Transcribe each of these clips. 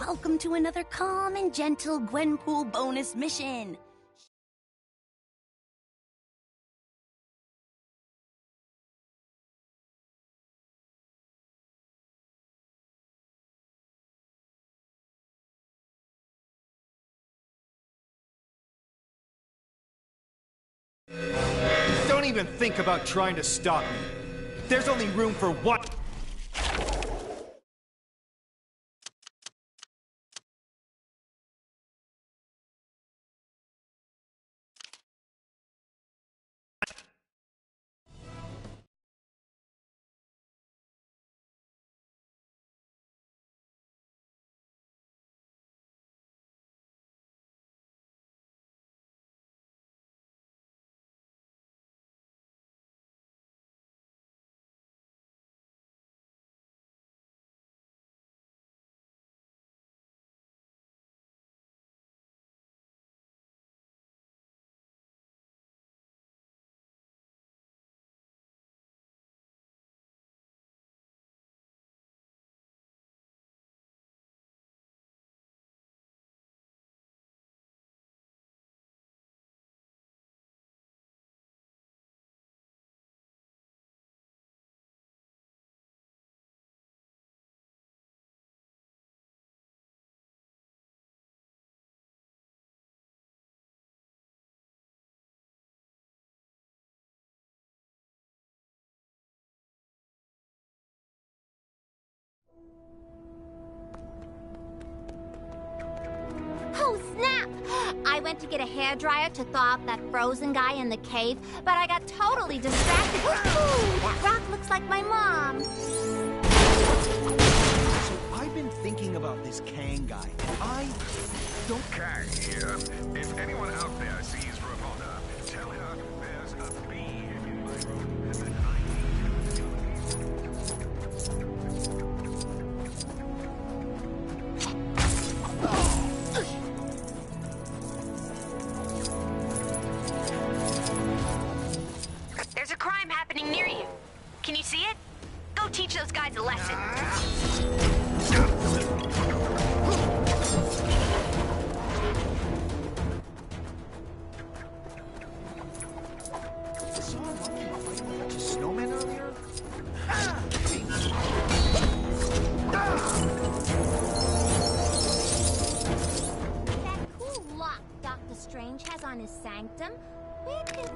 welcome to another calm and gentle Gwenpool bonus mission. Don't even think about trying to stop me. There's only room for one. Oh, snap! I went to get a hairdryer to thaw out that frozen guy in the cave, but I got totally distracted. Ooh, that rock looks like my mom. So I've been thinking about this Kang guy, and I don't... Kang here. If anyone out there sees Ramona, tell her there's a bee in my room, and that I need to... There's a crime happening near you. Can you see it? Go teach those guys a lesson. Saw a monkey fighting a bunch of snowmen earlier? That cool lock Dr. Strange has on his sanctum. Where did...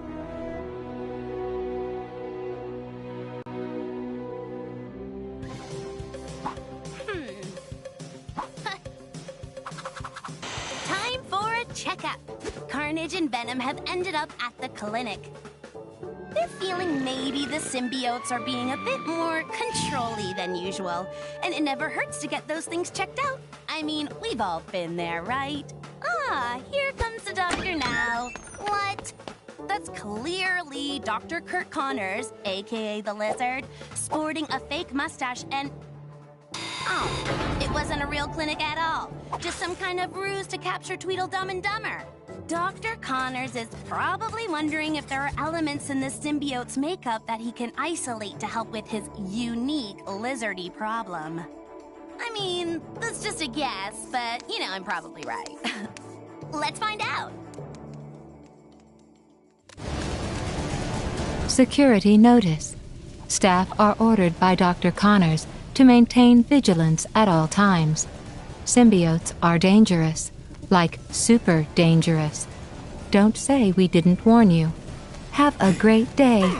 Time for a checkup. Carnage and Venom have ended up at the clinic. They're feeling maybe the symbiotes are being a bit more control-y than usual, and it never hurts to get those things checked out. I mean, we've all been there, right? Ah, here comes the doctor now. What? That's clearly Dr. Kurt Connors, aka the Lizard, sporting a fake mustache and... Oh, it wasn't a real clinic at all. Just some kind of ruse to capture Tweedledum and Dumber. Dr. Connors is probably wondering if there are elements in the symbiote's makeup that he can isolate to help with his unique lizardy problem. I mean, that's just a guess, but, you know, I'm probably right. Let's find out. Security notice. Staff are ordered by Dr. Connors to maintain vigilance at all times. Symbiotes are dangerous, like super dangerous. Don't say we didn't warn you. Have a great day.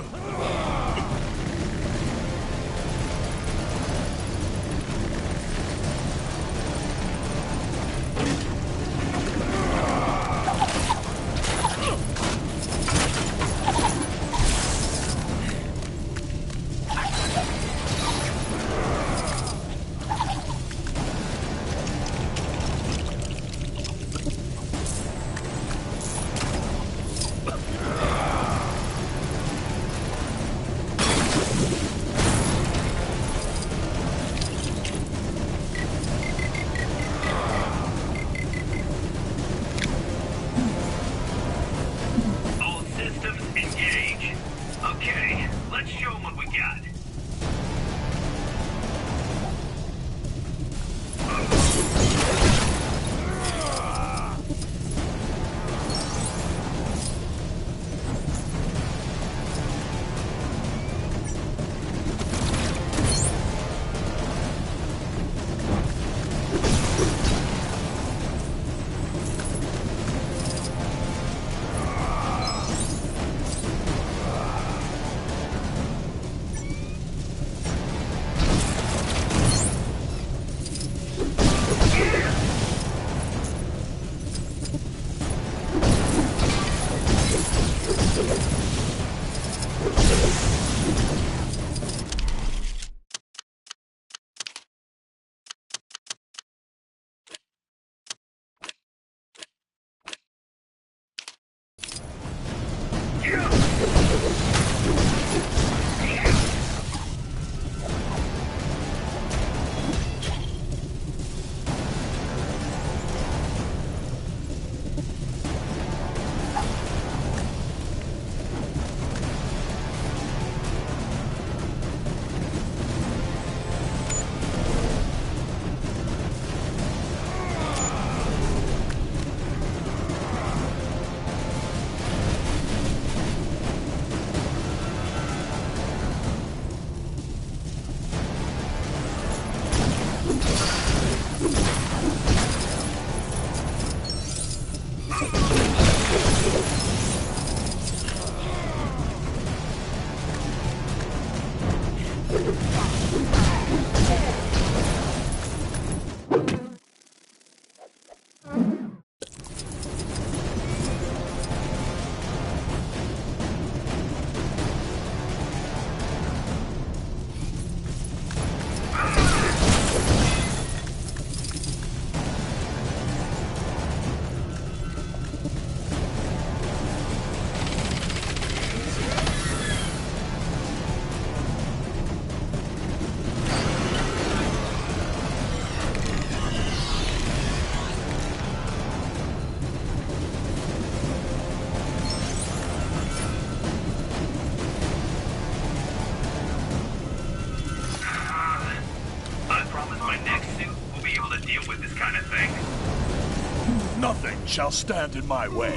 stand in my way.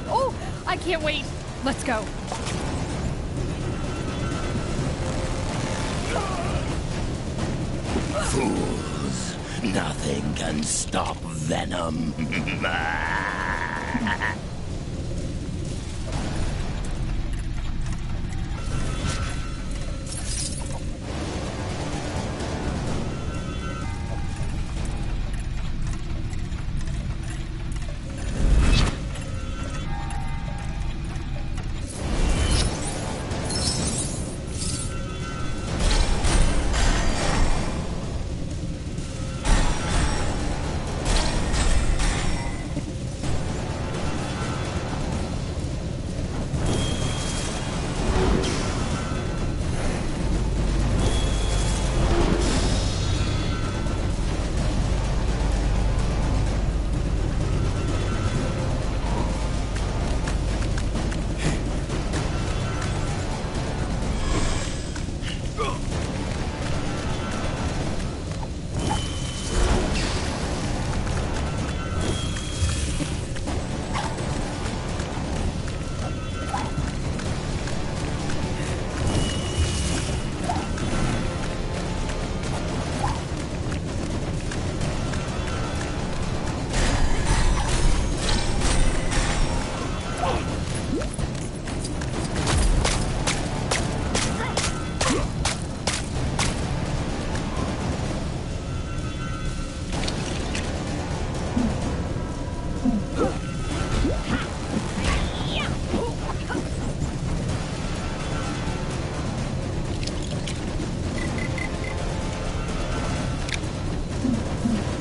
Oh, I can't wait. Let's go. Fools! Nothing can stop Venom.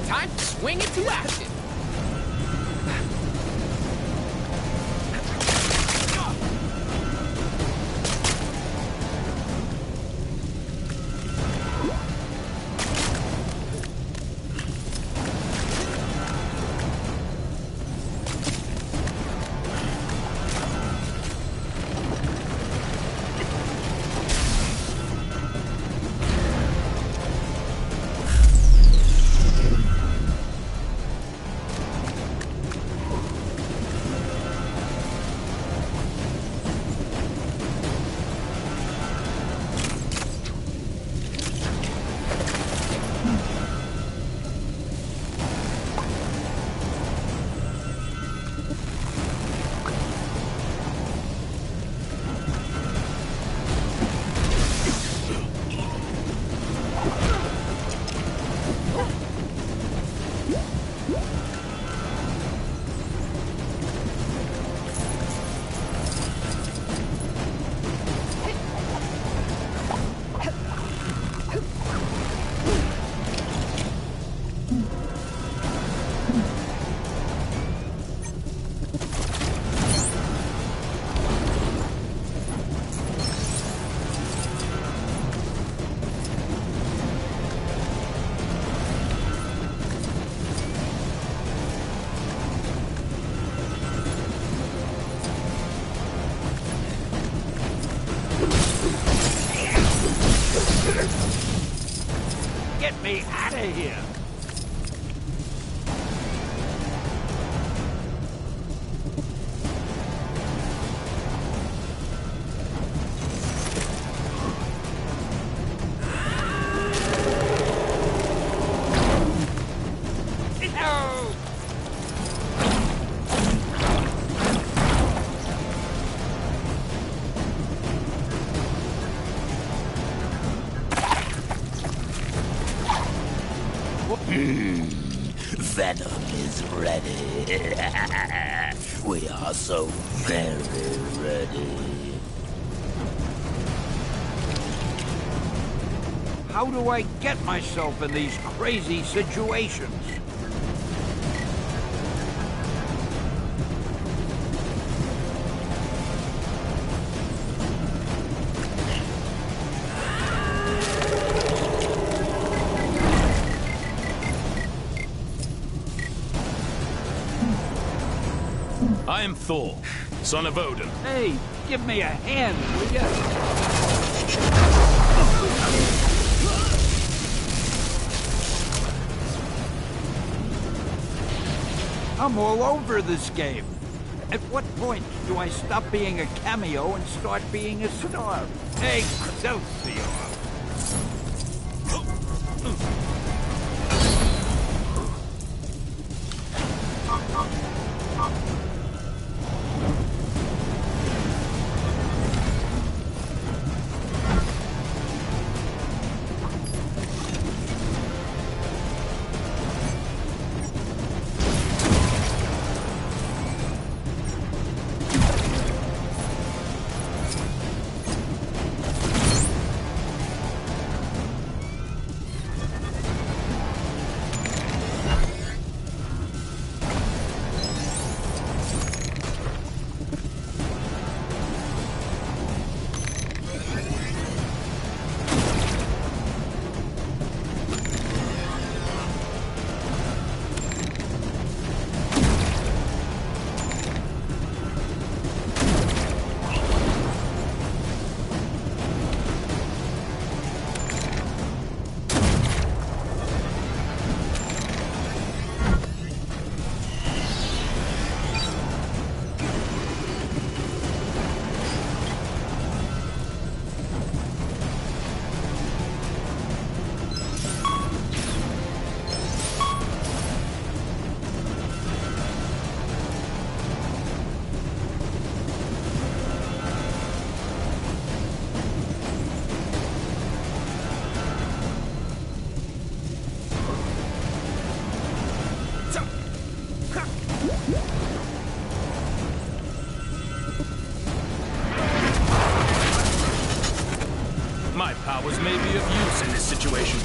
Time to swing into action. Get me out of here! Venom is ready. We are so very ready. How do I get myself in these crazy situations? I am Thor, son of Odin. Hey, give me a hand, will ya? I'm all over this game. At what point do I stop being a cameo and start being a star? Excelsior! My powers may be of use in this situation.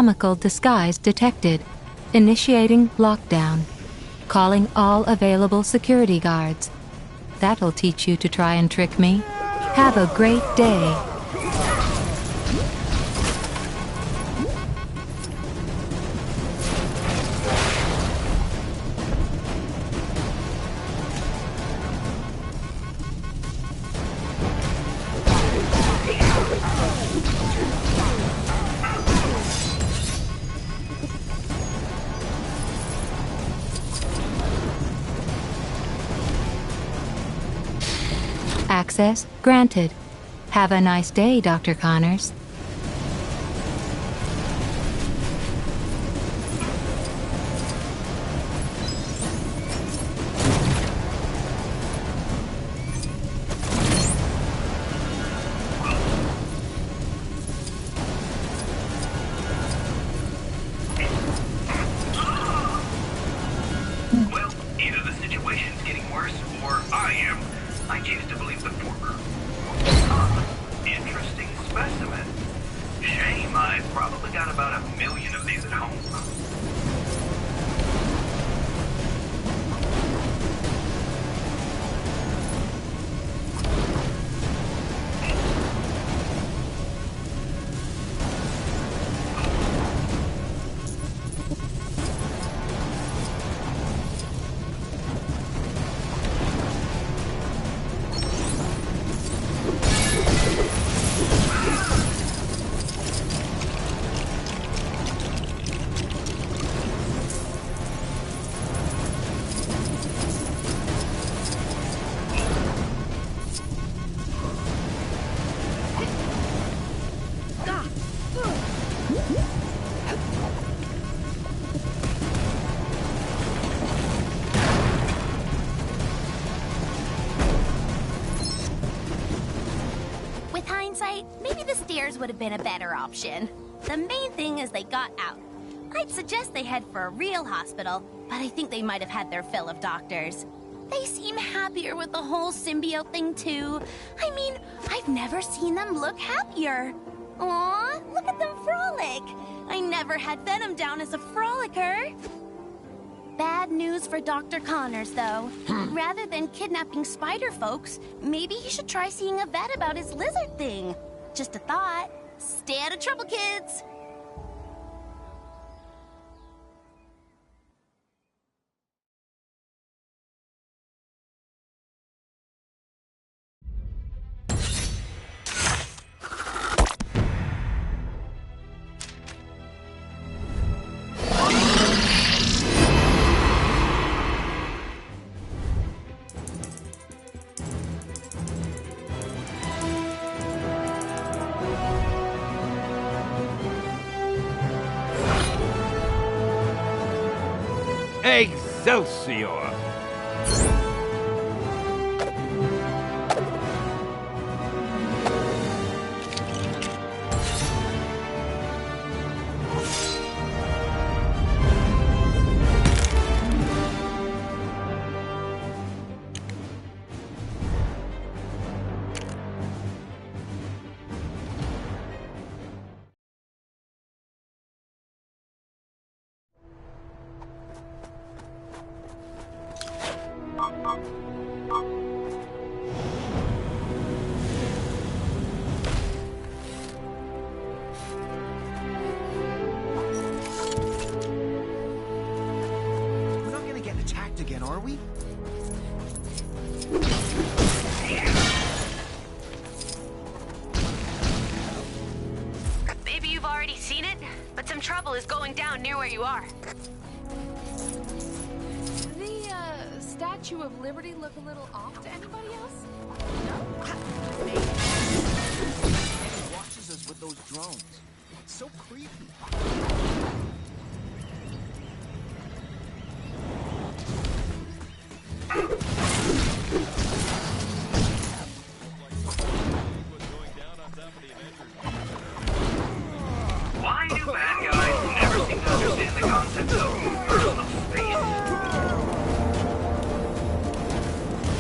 anatomical disguise detected. Initiating lockdown. Calling all available security guards. That'll teach you to try and trick me. Have a great day. Access granted. Have a nice day, Dr. Connors. Well, either the situation's getting worse, or I am. I choose to believe the former. Huh. Interesting specimen. Shame, I've probably got about 1 million of these at home. With hindsight, maybe the stairs would have been a better option. The main thing is they got out. I'd suggest they head for a real hospital, but I think they might have had their fill of doctors. They seem happier with the whole symbiote thing, too. I mean, I've never seen them look happier. Aw, look at them frolic. I never had Venom down as a frolicker. Bad news for Dr. Connors, though. Rather than kidnapping spider folks, maybe he should try seeing a vet about his lizard thing. Just a thought. Stay out of trouble, kids. Excelsior! We're not gonna get attacked again, are we? Maybe you've already seen it, but some trouble is going down near where you are. The Statue of Liberty look a little off to anybody else? He watches us with those drones. It's so creepy. Why do bad guys never seem to understand the concept of personal space?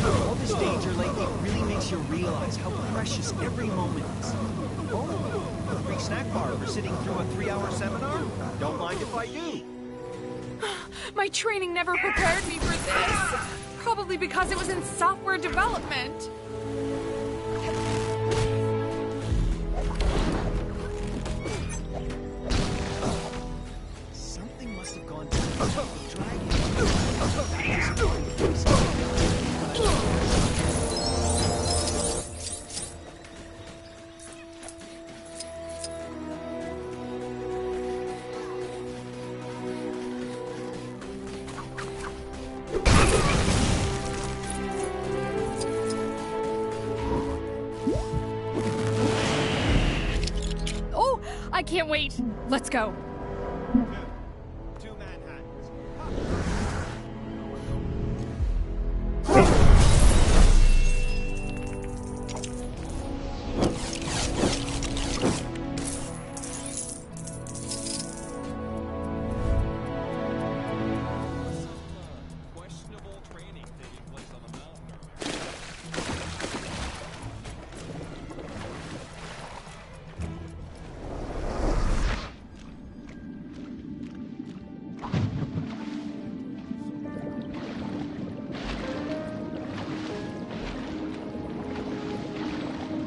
All this danger lately really makes you realize how precious every moment is. Oh, a free snack bar for sitting through a 3-hour seminar? Don't mind if I do. My training never prepared me for this. Probably because it was in software development. Something must have gone down with the dragon. Oh, I can't wait. Let's go. Two Manhattans. Questionable training taking place on the mountain.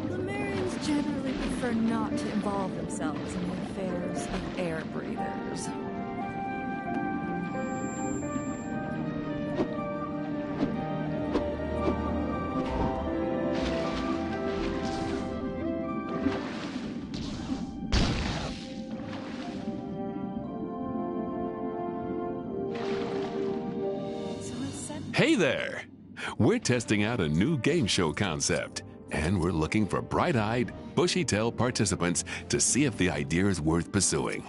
Lemurians generally prefer not to involve themselves in the affairs of air breathers. Hey there! We're testing out a new game show concept, and we're looking for bright-eyed, bushy-tailed participants to see if the idea is worth pursuing.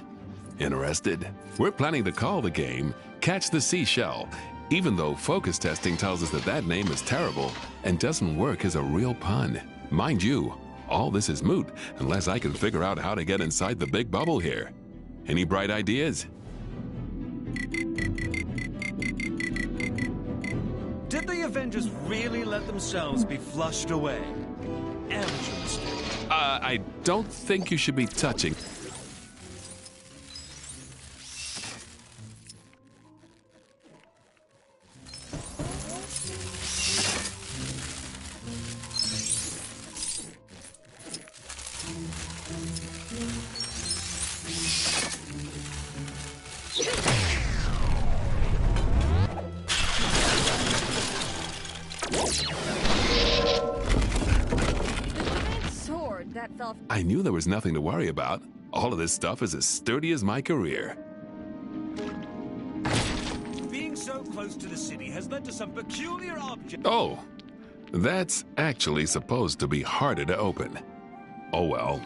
Interested? We're planning to call the game Catch the Seashell, even though focus testing tells us that that name is terrible and doesn't work as a real pun. Mind you, all this is moot unless I can figure out how to get inside the big bubble here. Any bright ideas? Did the Avengers really let themselves be flushed away? Amateur mistake. I don't think you should be touching. That fell. I knew there was nothing to worry about. All of this stuff is as sturdy as my career. Being so close to the city has led to some peculiar objects. Oh, that's actually supposed to be harder to open. Oh well.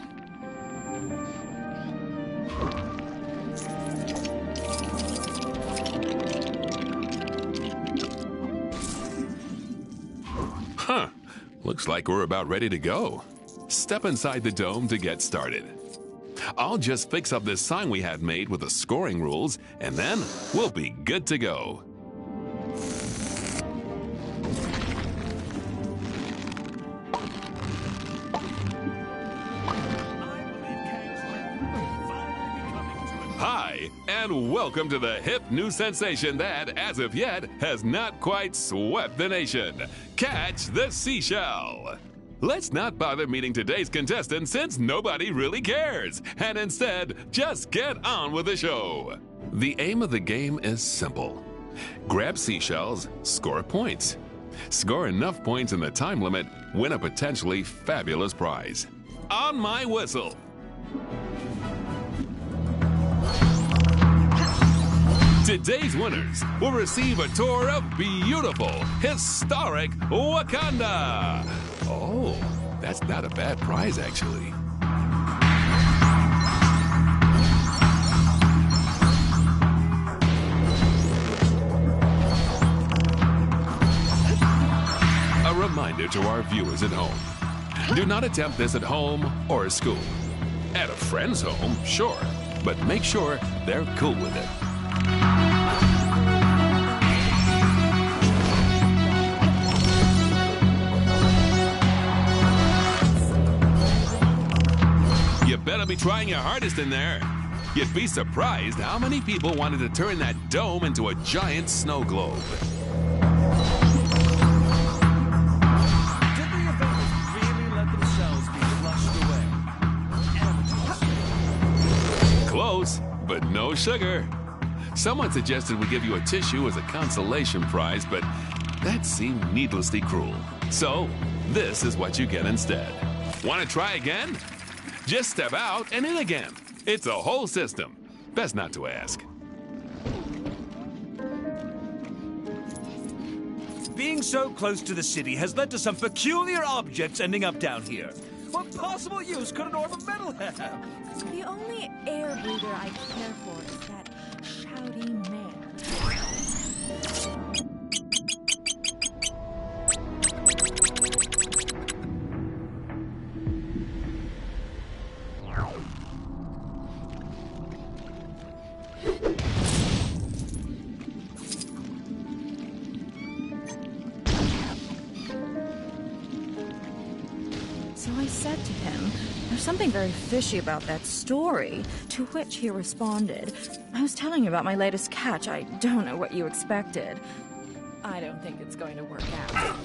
Huh. Looks like we're about ready to go. Step inside the dome to get started. I'll just fix up this sign we had made with the scoring rules, and then we'll be good to go. Hi, and welcome to the hip new sensation that, as of yet, has not quite swept the nation. Catch the Seashell. Let's not bother meeting today's contestants since nobody really cares, and instead, just get on with the show. The aim of the game is simple. Grab seashells, score points. Score enough points in the time limit, win a potentially fabulous prize. On my whistle. Today's winners will receive a tour of beautiful, historic Wakanda. Oh, that's not a bad prize, actually. A reminder to our viewers at home. Do not attempt this at home or school. At a friend's home, sure, but make sure they're cool with it. You better be trying your hardest in there. You'd be surprised how many people wanted to turn that dome into a giant snow globe. Did the Avengers really let themselves be flushed away? Close, but no sugar. Someone suggested we give you a tissue as a consolation prize, but that seemed needlessly cruel. So, this is what you get instead. Want to try again? Just step out and in again. It's a whole system. Best not to ask. Being so close to the city has led to some peculiar objects ending up down here. What possible use could an orb of metal have? The only air breather I care for is that shouty man. So I said to him, "There's something very fishy about that story," to which he responded, "I was telling you about my latest catch. I don't know what you expected. I don't think it's going to work out."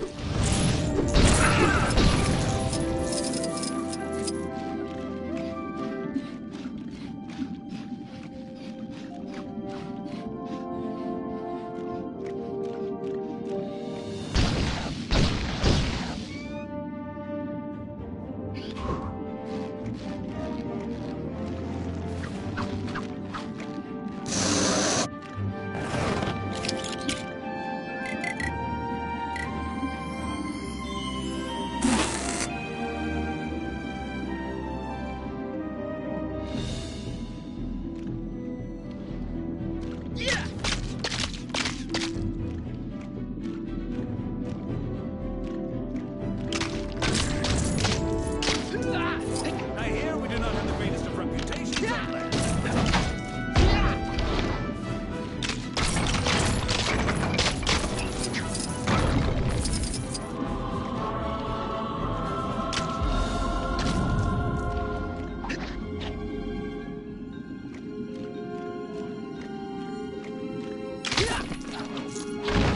I hear we do not have the greatest of reputations on land.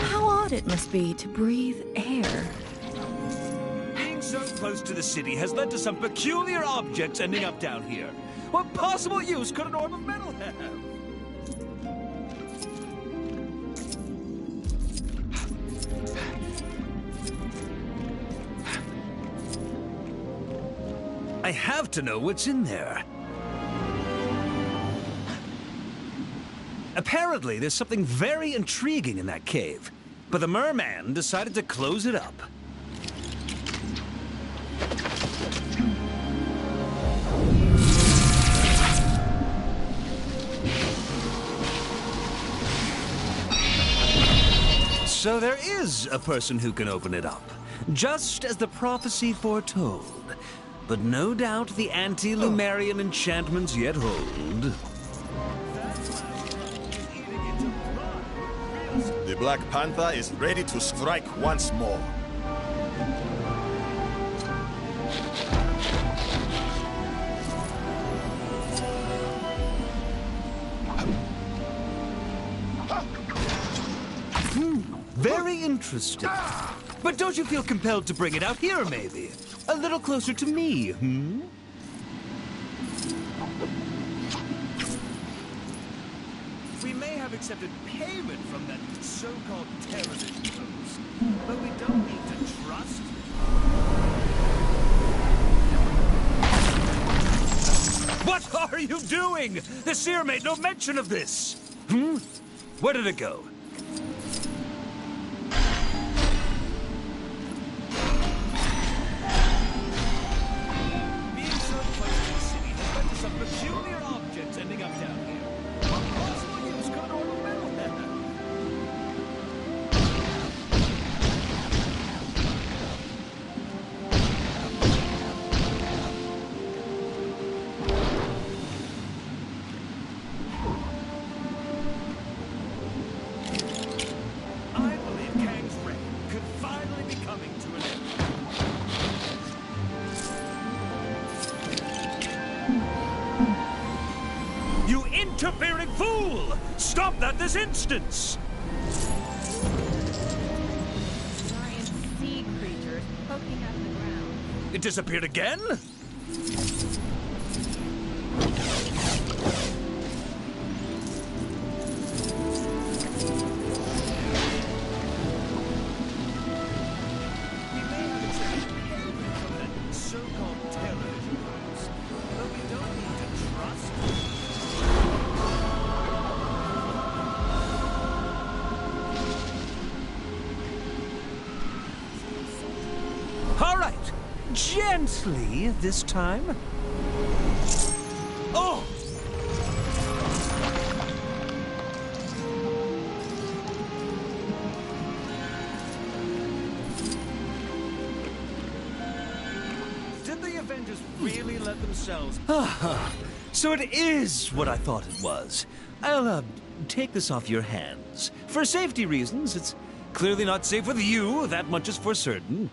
How odd it must be to breathe air. Being so close to the city has led to some peculiar objects ending up down here. What possible use could an orb of metal have? I have to know what's in there. Apparently, there's something very intriguing in that cave, but the merman decided to close it up. So there is a person who can open it up, just as the prophecy foretold. But no doubt the anti-Lumerian enchantments yet hold. The Black Panther is ready to strike once more. Very interesting. But don't you feel compelled to bring it out here, maybe? A little closer to me, hmm? We may have accepted payment from that so-called terrorist host, but we don't need to trust. What are you doing? The seer made no mention of this. Hmm? Where did it go? Being so close to the city has led to some peculiar objects ending up down here. What possible use could an orb of metal have? this instance! Giant sea creatures poking out of the ground. It disappeared again? So-called terror groups, but we don't need to trust. All right, gently this time. Oh! Did the Avengers really let themselves... So it is what I thought it was. I'll, take this off your hands. For safety reasons, it's clearly not safe with you, that much is for certain.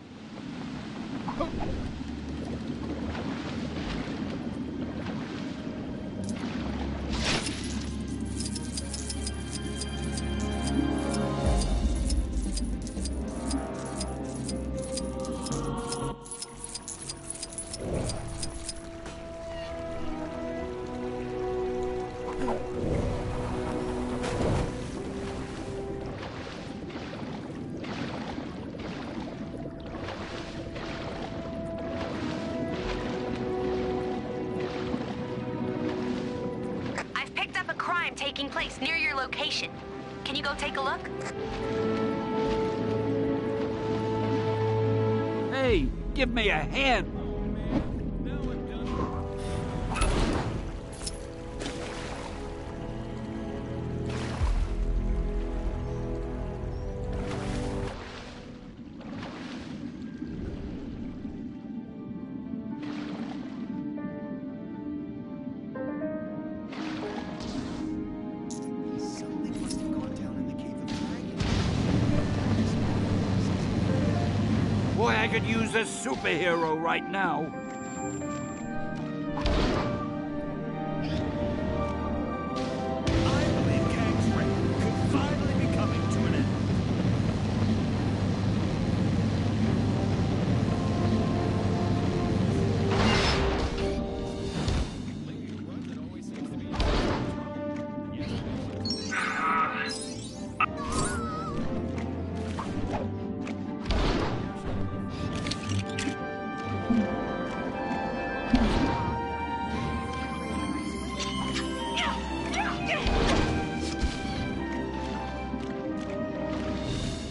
I've picked up a crime taking place near your location. Can you go take a look? Hey, give me a hand. Something must have gone down in the Cave of the Dragon. Boy, I could use a superhero right now. I believe Kang's reign could finally be coming to an end.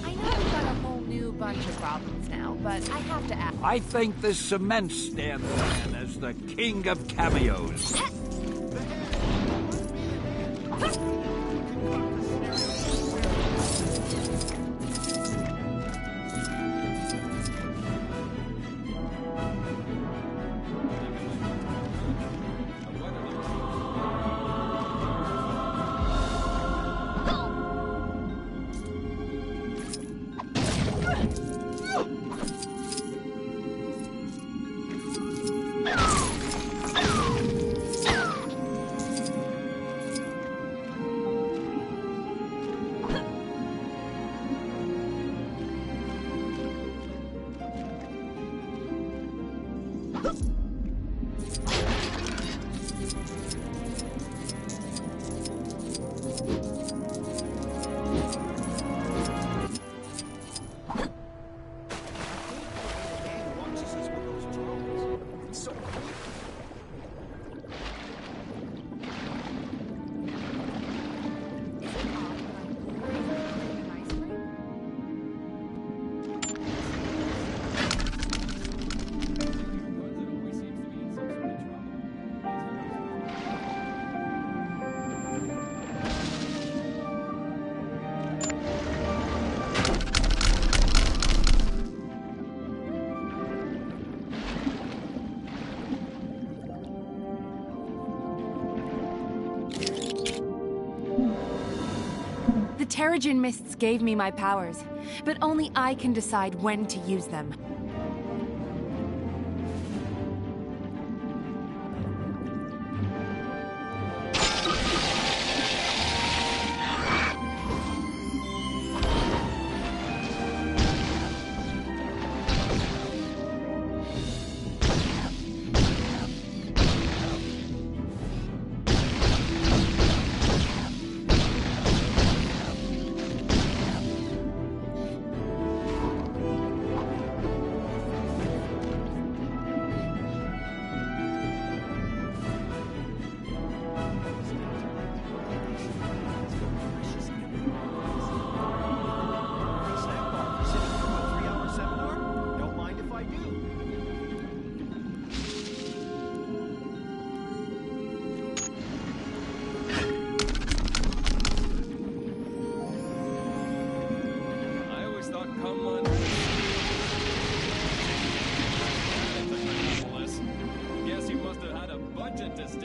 I know we've got a whole new bunch of problems now, but I have to ask. I think the cement stand man as the king of cameos. The Terrigen Mists gave me my powers, but only I can decide when to use them.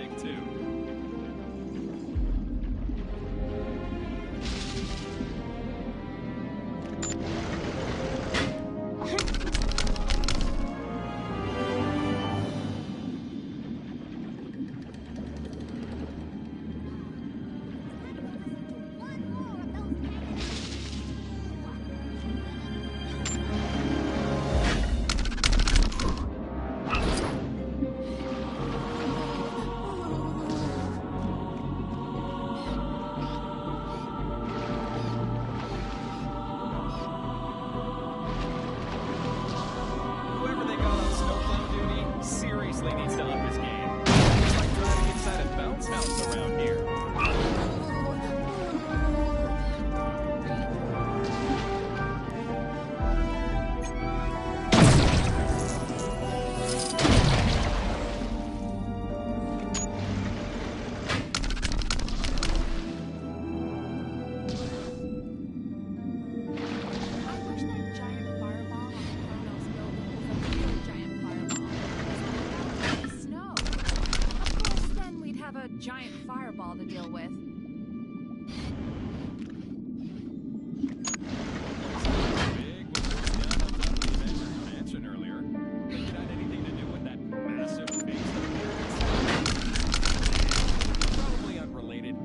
stick to. Whoever they got on snowplow duty seriously needs to up his game. It's like driving inside a bounce house around here. Giant fireball to deal with. Big one down on top of the Avengers mansion earlier. Maybe it had anything to do with that massive base appearance. Probably unrelated.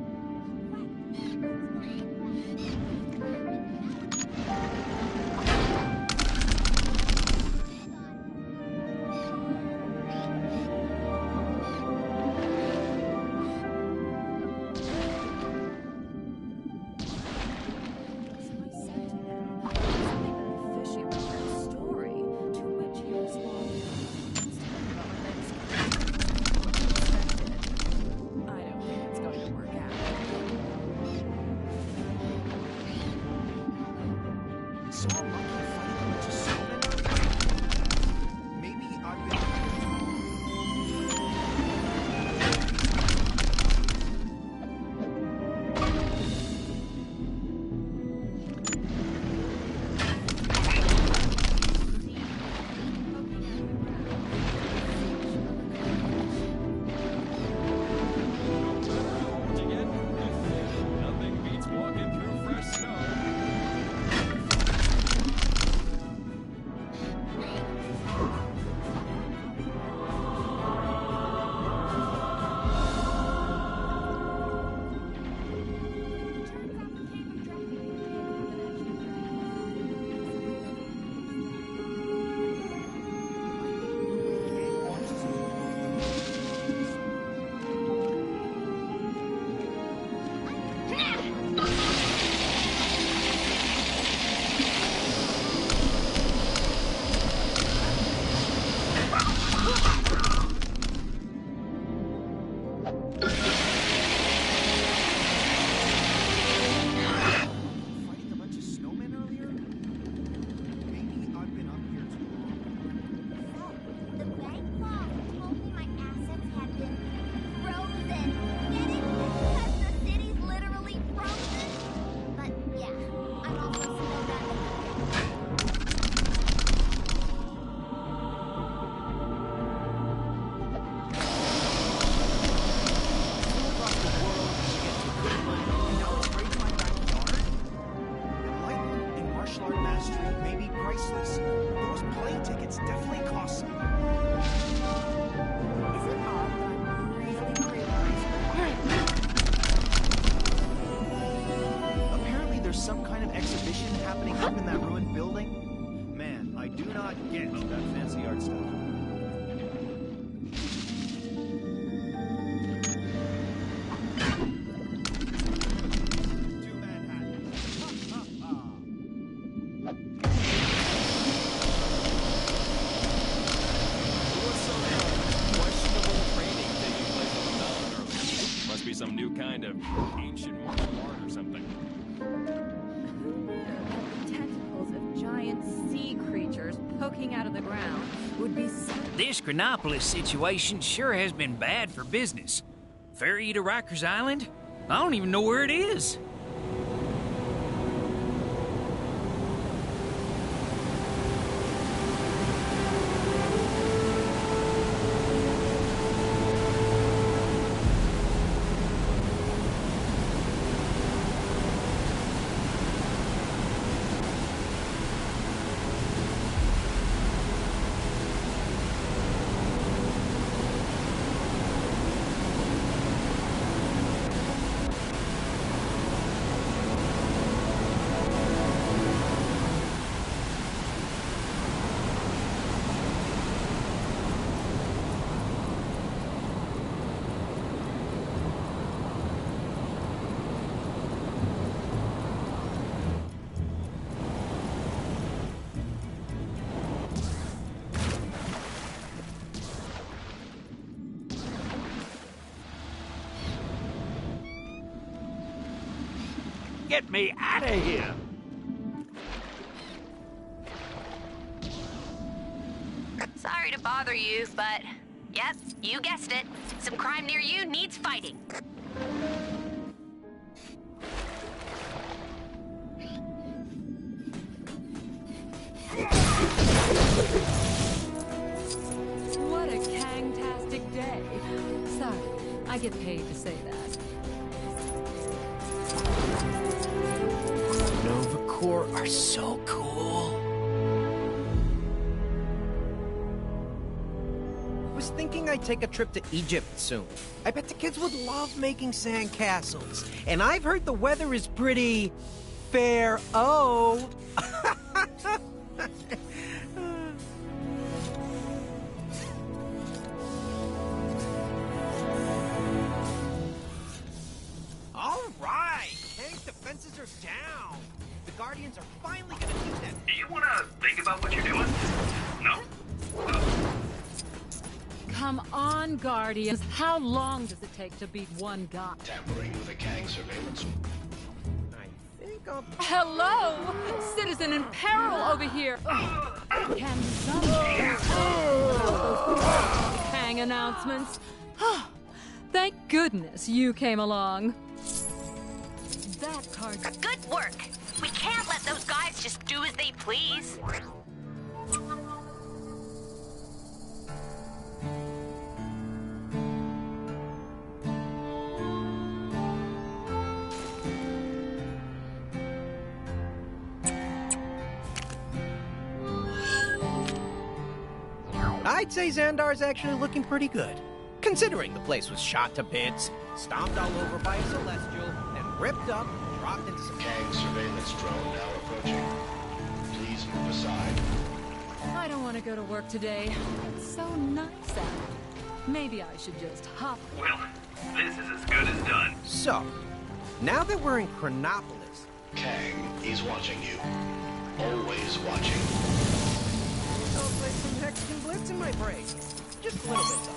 Some new kind of ancient martial art or something. The tentacles of giant sea creatures poking out of the ground would be so... This Chronopolis situation sure has been bad for business. Ferry to Rikers Island? I don't even know where it is. Get me out of here! Sorry to bother you, but yep, you guessed it. Some crime near you needs fighting. What a Kang-tastic day. Sorry, I get paid to say that. Nova Corps are so cool. I was thinking I'd take a trip to Egypt soon. I bet the kids would love making sandcastles. And I've heard the weather is pretty... fair. Oh. All right. Kang's defenses are down. The Guardians are finally gonna teach them. Do you want to think about what you're doing? No? Come on, Guardians. How long does it take to beat one guy? Tampering with a Kang surveillance. Hello? Citizen in peril over here. Can someone Kang announcements? Thank goodness you came along. That card. Good work. We can't let those guys just do as they please. I'd say Xandar's actually looking pretty good. Considering the place was shot to bits, stomped all over by a Celestial, then ripped up and dropped into some... Kang surveillance drone now approaching. Please move aside. I don't want to go to work today. It's so nice out. Maybe I should just hop. Well, this is as good as done. So, now that we're in Chronopolis... Kang, he's watching you. Always watching. Sounds like some Hexagon Blitz in my brain. Just a little bit, though.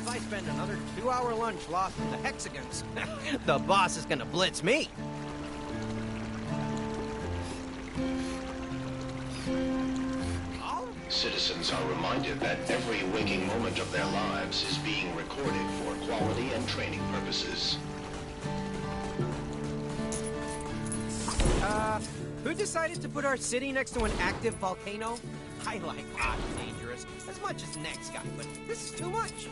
If I spend another 2-hour lunch lost in the Hexagons, the boss is gonna blitz me. Citizens are reminded that every waking moment of their lives is being recorded for quality and training purposes. Who decided to put our city next to an active volcano? I like odd and dangerous as much as the next guy, but this is too much.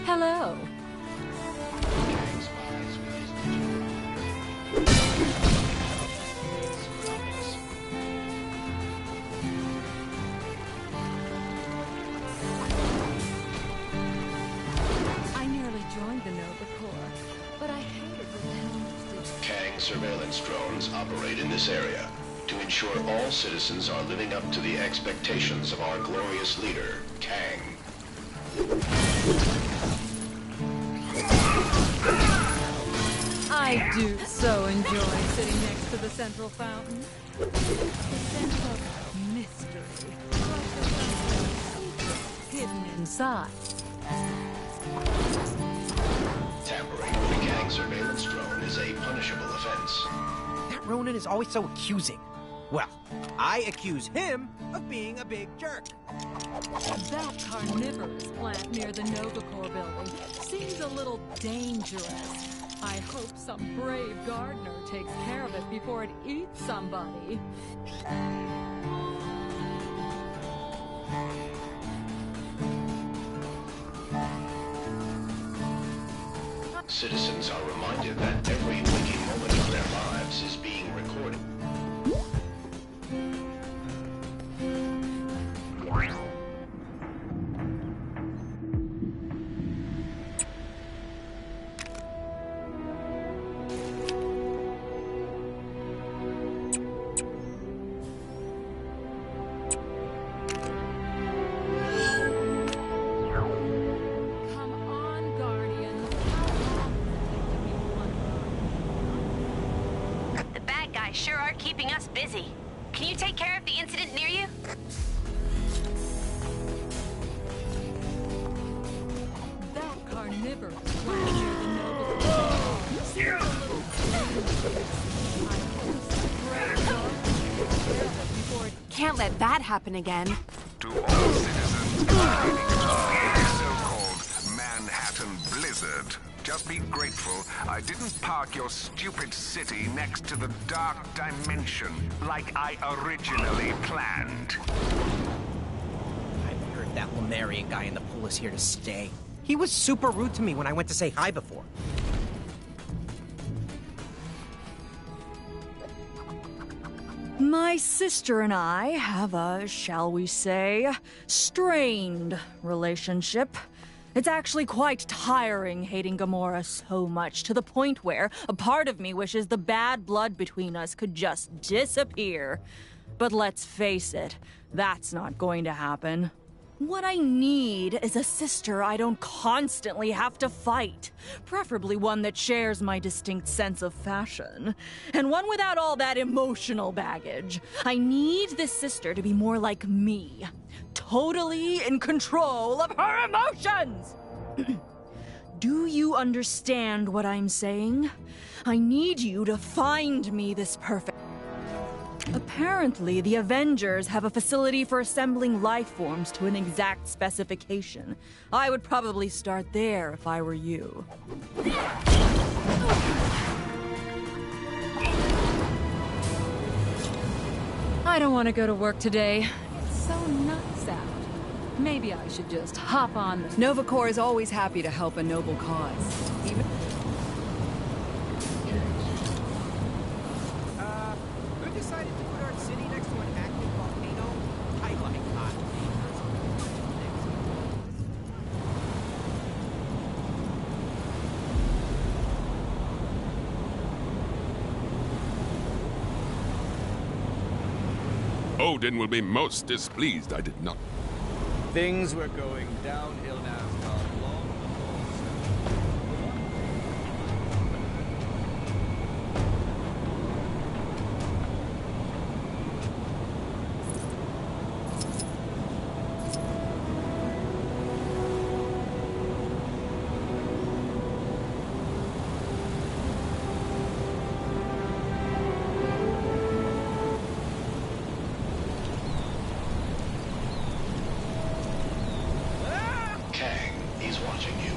Hello. I nearly joined the Nova Corps, but I hated the town. Kang surveillance drones operate in this area to ensure all citizens are living up to the expectations of our glorious leader, Kang. I do so enjoy sitting next to the central fountain. The sense of mystery, hidden inside. Tampering with a Kang surveillance drone is a punishable offense. That Ronin is always so accusing. Well, I accuse him of being a big jerk. That carnivorous plant near the Nova Corps building seems a little dangerous. I hope some brave gardener takes care of it before it eats somebody. Citizens are reminded that every waking moment of their lives is being recorded. Come busy. Can you take care of the incident near you? That carnivorous plant near the Nova seems a little Can't let that happen again. To all citizens complaining about the so-called Manhattan blizzard, just be grateful I didn't park your stupid city next to the dark dimension like I originally planned. I've heard that Lemurian guy in the pool is here to stay. He was super rude to me when I went to say hi before. My sister and I have a, shall we say, strained relationship. It's actually quite tiring hating Gamora so much, to the point where a part of me wishes the bad blood between us could just disappear. But let's face it, that's not going to happen. What I need is a sister I don't constantly have to fight. Preferably one that shares my distinct sense of fashion. And one without all that emotional baggage. I need this sister to be more like me. Totally in control of her emotions! Do you understand what I'm saying? I need you to find me this perfect... Apparently, the Avengers have a facility for assembling life forms to an exact specification. I would probably start there if I were you. I don't want to go to work today. It's so nuts out. Maybe I should just hop on the... Nova Corps is always happy to help a noble cause. Even... Who decided to put our city next to an active volcano? I like hot. Odin will be most displeased I did not. Things were going downhill now. Kang, he's watching you.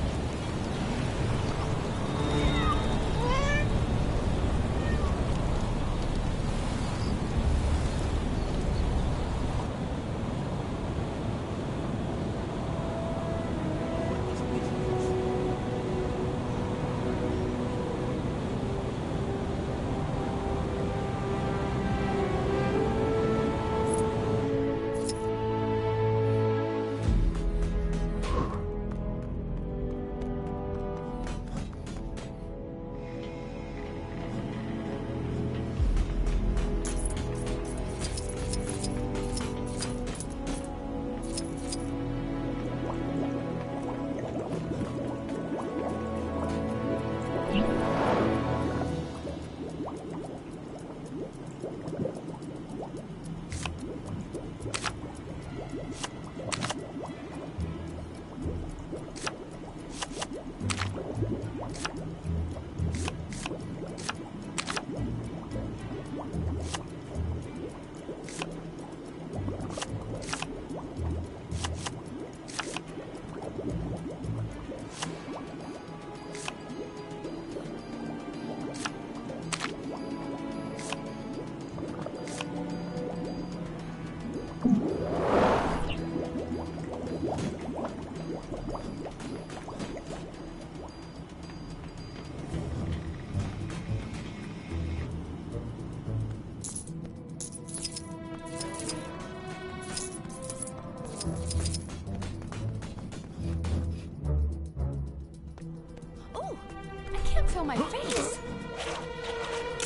Feel my face.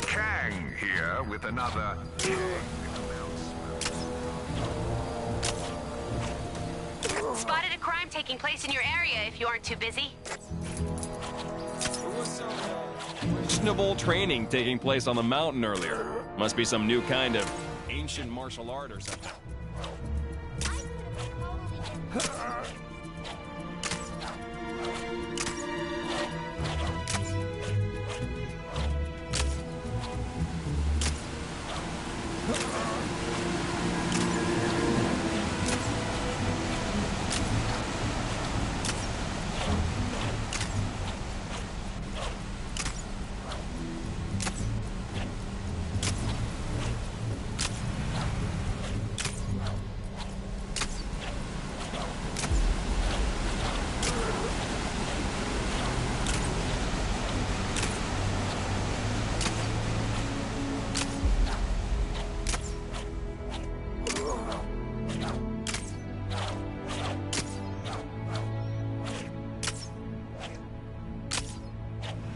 Kang here with another Spotted a crime taking place in your area if you aren't too busy. What's up, questionable training taking place on the mountain earlier. Must be some new kind of ancient martial art or something.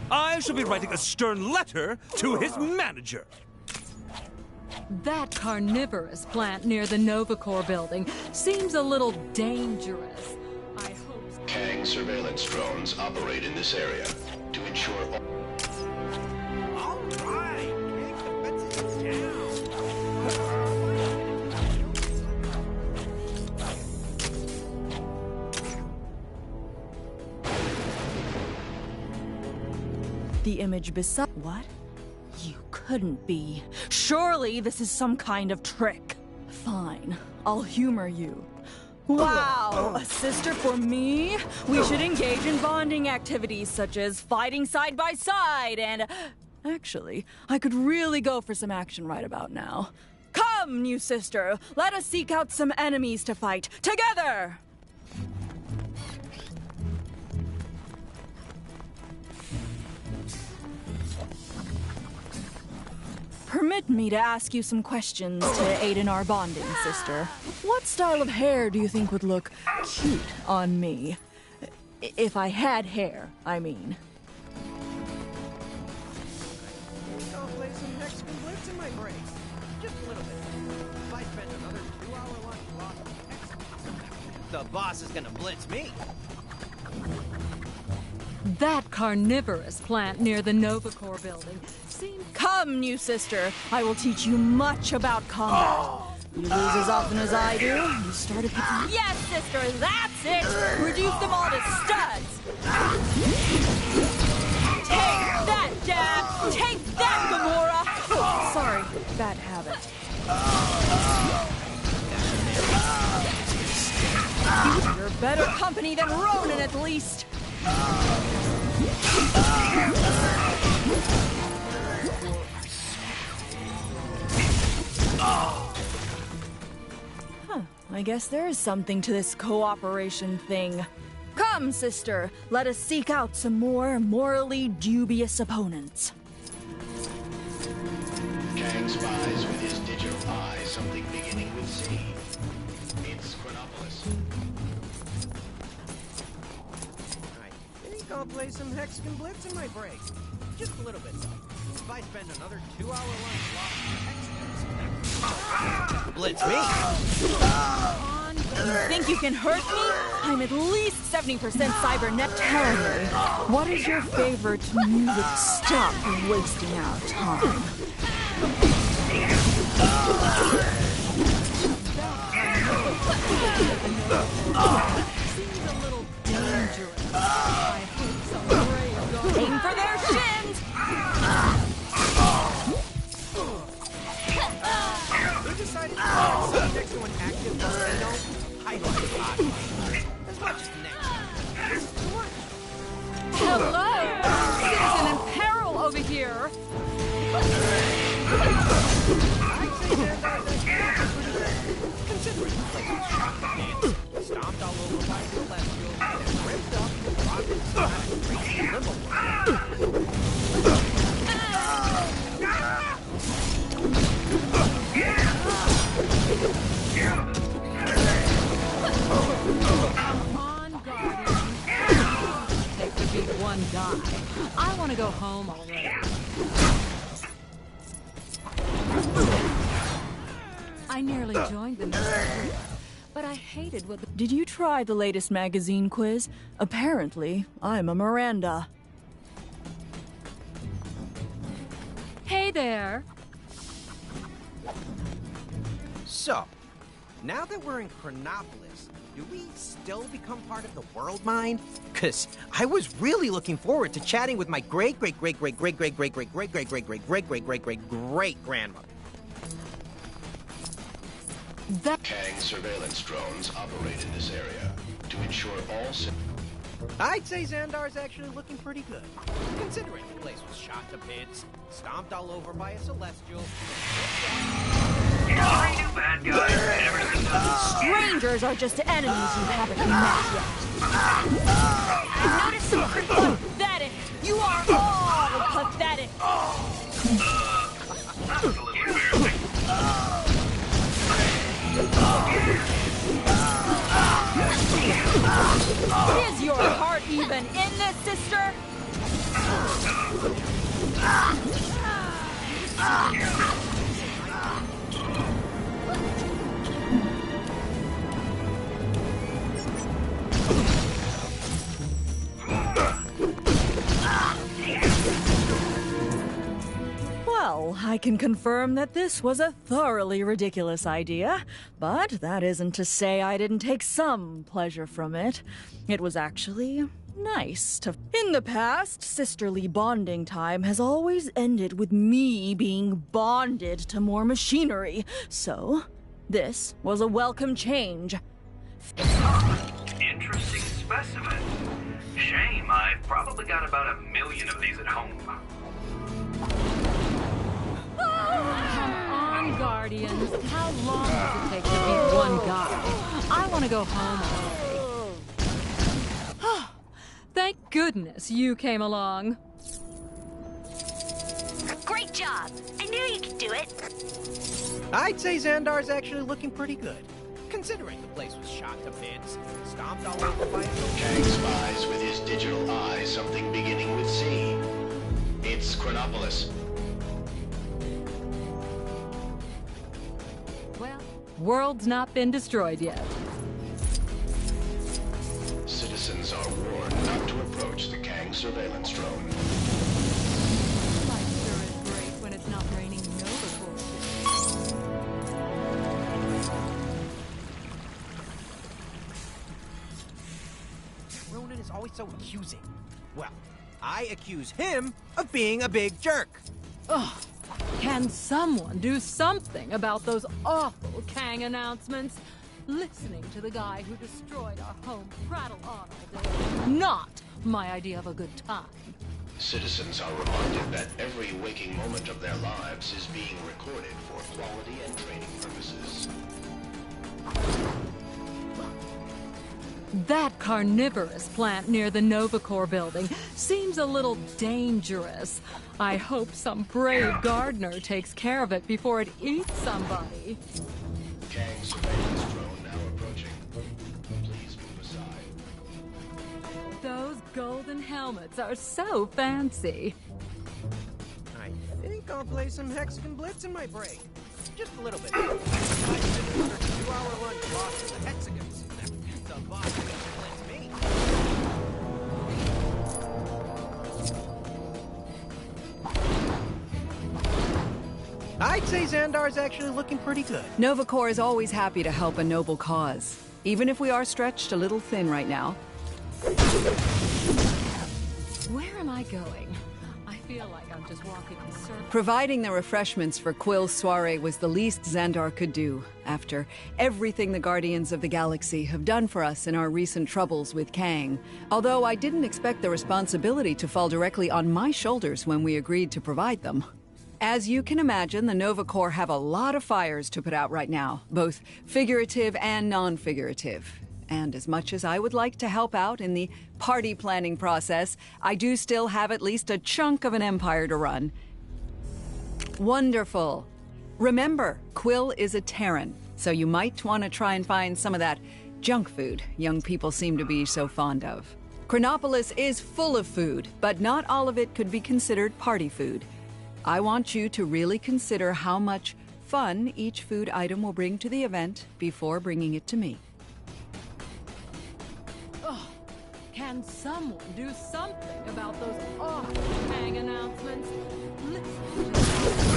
I shall be writing a stern letter to his manager. That carnivorous plant near the Novacore building seems a little dangerous. I hope... Kang surveillance drones operate in this area to ensure all... The image beside... What? You couldn't be. Surely this is some kind of trick. Fine, I'll humor you. Wow, a sister for me? We should engage in bonding activities such as fighting side by side and... Actually, I could really go for some action right about now. Come, new sister, let us seek out some enemies to fight together! Permit me to ask you some questions to aid in our bonding, sister. What style of hair do you think would look cute on me? If I had hair, I mean. I'll play some Mexican Blitz in my break. Just a little bit. If I spend another 2-hour lunch lost in Mexico, the boss is gonna blitz me. That carnivorous plant near the Novacore building seems... Come, new sister. I will teach you much about combat. You lose as often as I do. You started picking... Yes, sister, that's it! Reduce them all to studs! Take that, Dad! Take that, Gamora! Oh, sorry, bad habit. You're better company than Ronan, at least. Huh, I guess there is something to this cooperation thing. Come, sister, let us seek out some more morally dubious opponents. Kang spies with his digital eye something beginning with Z. It's Chronopolis. I think I'll play some Mexican Blitz in my break. Just a little bit, though. If I spend another 2-hour lunch lost in Mexico, blitz me! You think you can hurt me? I'm at least 70% cybernet. Tell me, what is your favorite music? Stop wasting our time. seems a little dangerous. I hope some brave guard... Aim for their shins! Who decided to sit next to an active volcano? I like hot. As much as next. Hello! Citizen in peril over here! I'd say there's considering the place was shot to bits, stomped all over by celestials, and ripped up the rockets out of crazy limo. Come on, Guardian. Take to beat one guy. I want to go home already. I nearly joined the group, but I hated what the... Did you try the latest magazine quiz? Apparently, I'm a Miranda. there. So, now that we're in Chronopolis, do we still become part of the world mind? Cause I was really looking forward to chatting with my great-great-great-great-great-great-great-great-great-great-great-great-great-great-grandmother. Kang surveillance drones operate in this area to ensure all I'd say Xandar's actually looking pretty good, considering the place was shot to bits, stomped all over by a Celestial. Strangers are just enemies you haven't met yet. I've noticed some Pathetic! You are all pathetic! That was a little embarrassing. Is your heart even in this, sister? Well, I can confirm that this was a thoroughly ridiculous idea, but that isn't to say I didn't take some pleasure from it. It was actually nice to... In the past, sisterly bonding time has always ended with me being bonded to more machinery, so this was a welcome change. Interesting specimen. Shame, I've probably got about 1 million of these at home. Come on, Guardians. How long does it take to beat one guy? I want to go home already. Thank goodness you came along. Great job. I knew you could do it. I'd say Xandar's actually looking pretty good, considering the place was shot to bits, stomped all over by a Kang spies with his digital eye something beginning with C. It's Chronopolis. Well, world's not been destroyed yet. Citizens are warned not to approach the Kang surveillance drone. Life sure is great when it's not raining Nova Corps. Ronan is always so accusing. Well, I accuse him of being a big jerk. Ugh. Can someone do something about those awful Kang announcements? Listening to the guy who destroyed our home prattle on all day. Not my idea of a good time. Citizens are reminded that every waking moment of their lives is being recorded for quality and training purposes. That carnivorous plant near the Nova Corps building seems a little dangerous. I hope some brave gardener takes care of it before it eats somebody. Kang surveillance drone now approaching. Please move aside. Those golden helmets are so fancy. I think I'll play some Hexagon Blitz in my break. Just a little bit. I did another 2-hour lunch lost to the Hexagons. The boss blitz me. I'd say Xandar's actually looking pretty good. Nova Corps is always happy to help a noble cause, even if we are stretched a little thin right now. Where am I going? I feel like I'm just walking in circles. Providing the refreshments for Quill's soiree was the least Xandar could do, after everything the Guardians of the Galaxy have done for us in our recent troubles with Kang. Although I didn't expect the responsibility to fall directly on my shoulders when we agreed to provide them. As you can imagine, the Nova Corps have a lot of fires to put out right now, both figurative and non-figurative. And as much as I would like to help out in the party planning process, I do still have at least a chunk of an empire to run. Wonderful. Remember, Quill is a Terran, so you might want to try and find some of that junk food young people seem to be so fond of. Chronopolis is full of food, but not all of it could be considered party food. I want you to really consider how much fun each food item will bring to the event before bringing it to me. Oh, can someone do something about those awful Kang announcements? Listen to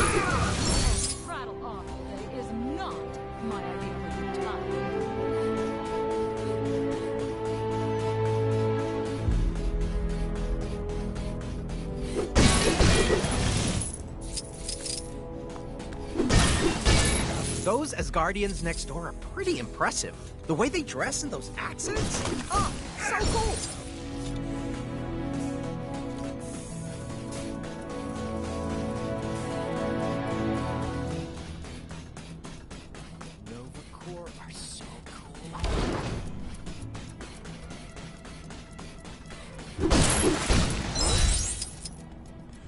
Those Asgardians next door are pretty impressive. The way they dress and those accents? Oh, so cool! Novacore are so cool.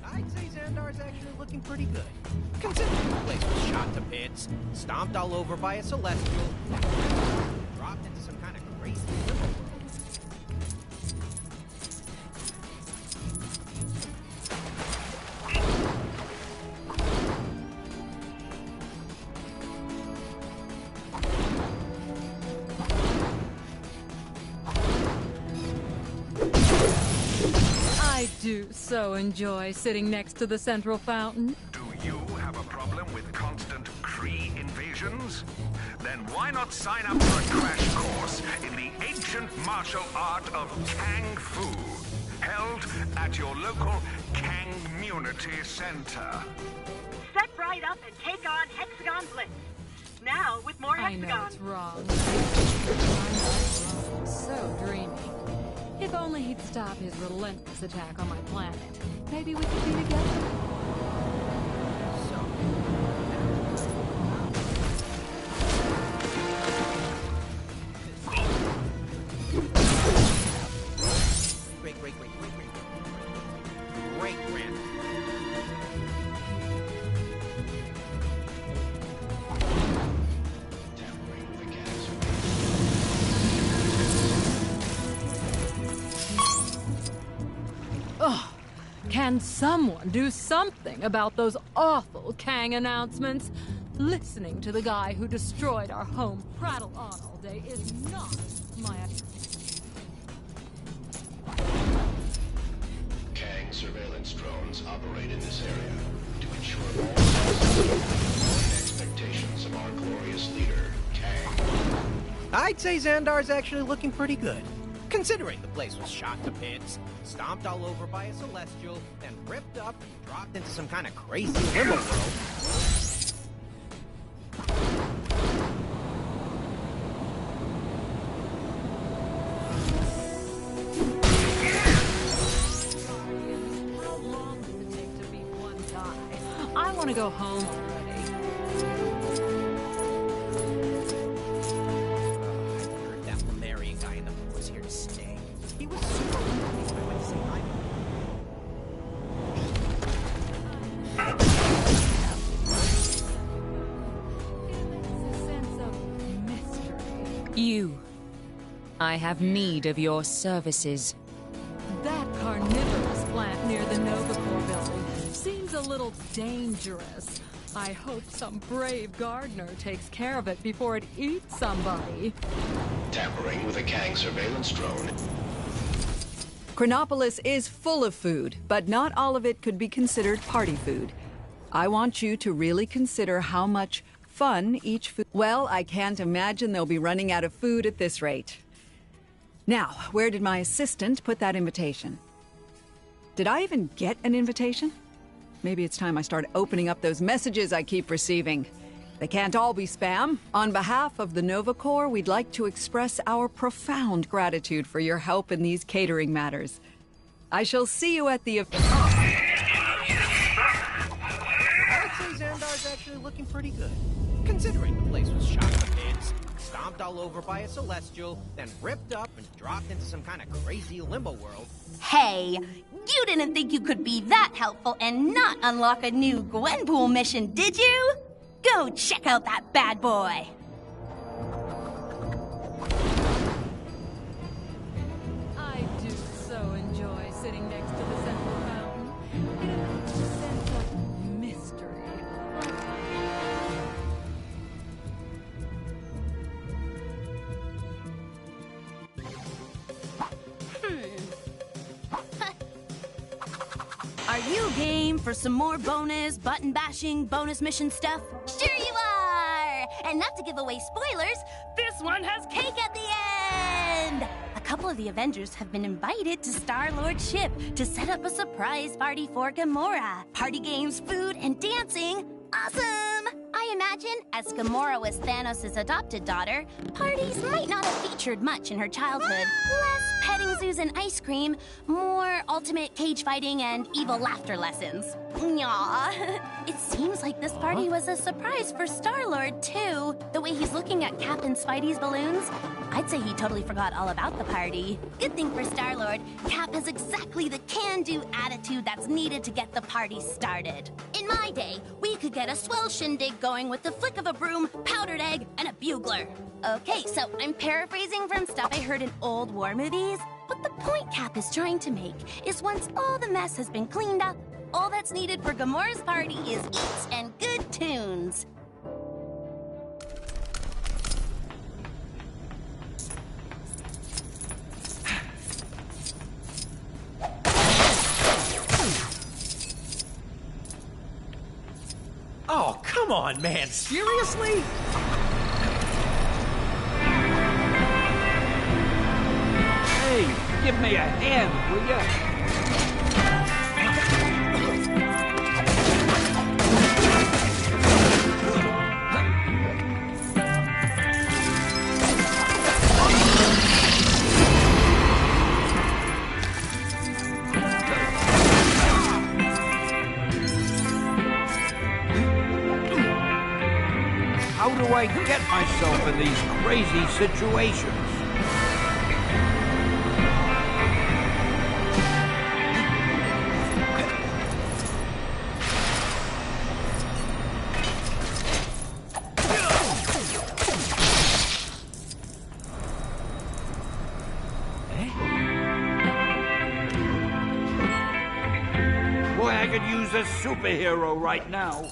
I'd say Xandar's actually looking pretty good. Considering the place was shot to bits, stomped all over by a celestial, dropped into some kind of crazy limbo world. I do so enjoy sitting next to the central fountain. Do you have a problem with constant Kree invasions? Then why not sign up for a crash course in the ancient martial art of Kang Fu, held at your local Kangmunity Center? Step right up and take on Hexagon Blitz. Now with more I know Hexagon. it's wrong. So dreamy. If only he'd stop his relentless attack on my planet. Maybe we could be together. Great, Grant. Ugh. Can someone do something about those awful Kang announcements? Listening to the guy who destroyed our home prattle on all day is not my... Kang surveillance drones operate in this area to ensure all citizens expectations of our glorious leader, Kang. I'd say Xandar's actually looking pretty good. Considering the place was shot to bits, stomped all over by a celestial, then ripped up and dropped into some kind of crazy limbo world. How long does it take to beat one guy? I want to go home already. I heard that Lemurian guy in the book was here to stay. He was super cool. I went to say hi. You. I have need of your services. That carnivorous plant near the Novacore building seems a little dangerous. I hope some brave gardener takes care of it before it eats somebody. Tampering with a Kang surveillance drone. Chronopolis is full of food, but not all of it could be considered party food. I want you to really consider how much fun each food... Well, I can't imagine they'll be running out of food at this rate. Now, where did my assistant put that invitation? Did I even get an invitation? Maybe it's time I start opening up those messages I keep receiving. They can't all be spam. On behalf of the Novacore, we'd like to express our profound gratitude for your help in these catering matters. I shall see you at the... I'd say Xandar's actually looking pretty good. Considering the place was shot to bits, stomped all over by a celestial, then ripped up and dropped into some kind of crazy limbo world. Hey, you didn't think you could be that helpful and not unlock a new Gwenpool mission, did you? Go check out that bad boy. I do so enjoy sitting next to the central fountain. It evokes a sense of mystery. Are you game for some more bonus button bashing bonus mission stuff? Sure you are! And not to give away spoilers, this one has cake at the end! A couple of the Avengers have been invited to Star-Lord's ship to set up a surprise party for Gamora. Party games, food, and dancing. Awesome! I imagine, as Gamora was Thanos' adopted daughter, parties might not have featured much in her childhood. Less petting zoos and ice cream, more ultimate cage fighting and evil laughter lessons. Aww. It seems like this party was a surprise for Star-Lord, too. The way he's looking at Cap and Spidey's balloons, I'd say he totally forgot all about the party. Good thing for Star-Lord, Cap has exactly the can-do attitude that's needed to get the party started. In my day, we could get a swell shindig going with the flick of a broom, powdered egg, and a bugler. Okay, so I'm paraphrasing from stuff I heard in old war movies, but the point Cap is trying to make is once all the mess has been cleaned up, all that's needed for Gamora's party is eats and good tunes. Oh, come on, man. Seriously? Hey, give me a hand, will ya? How do I get myself in these crazy situations? Boy, I could use a superhero right now.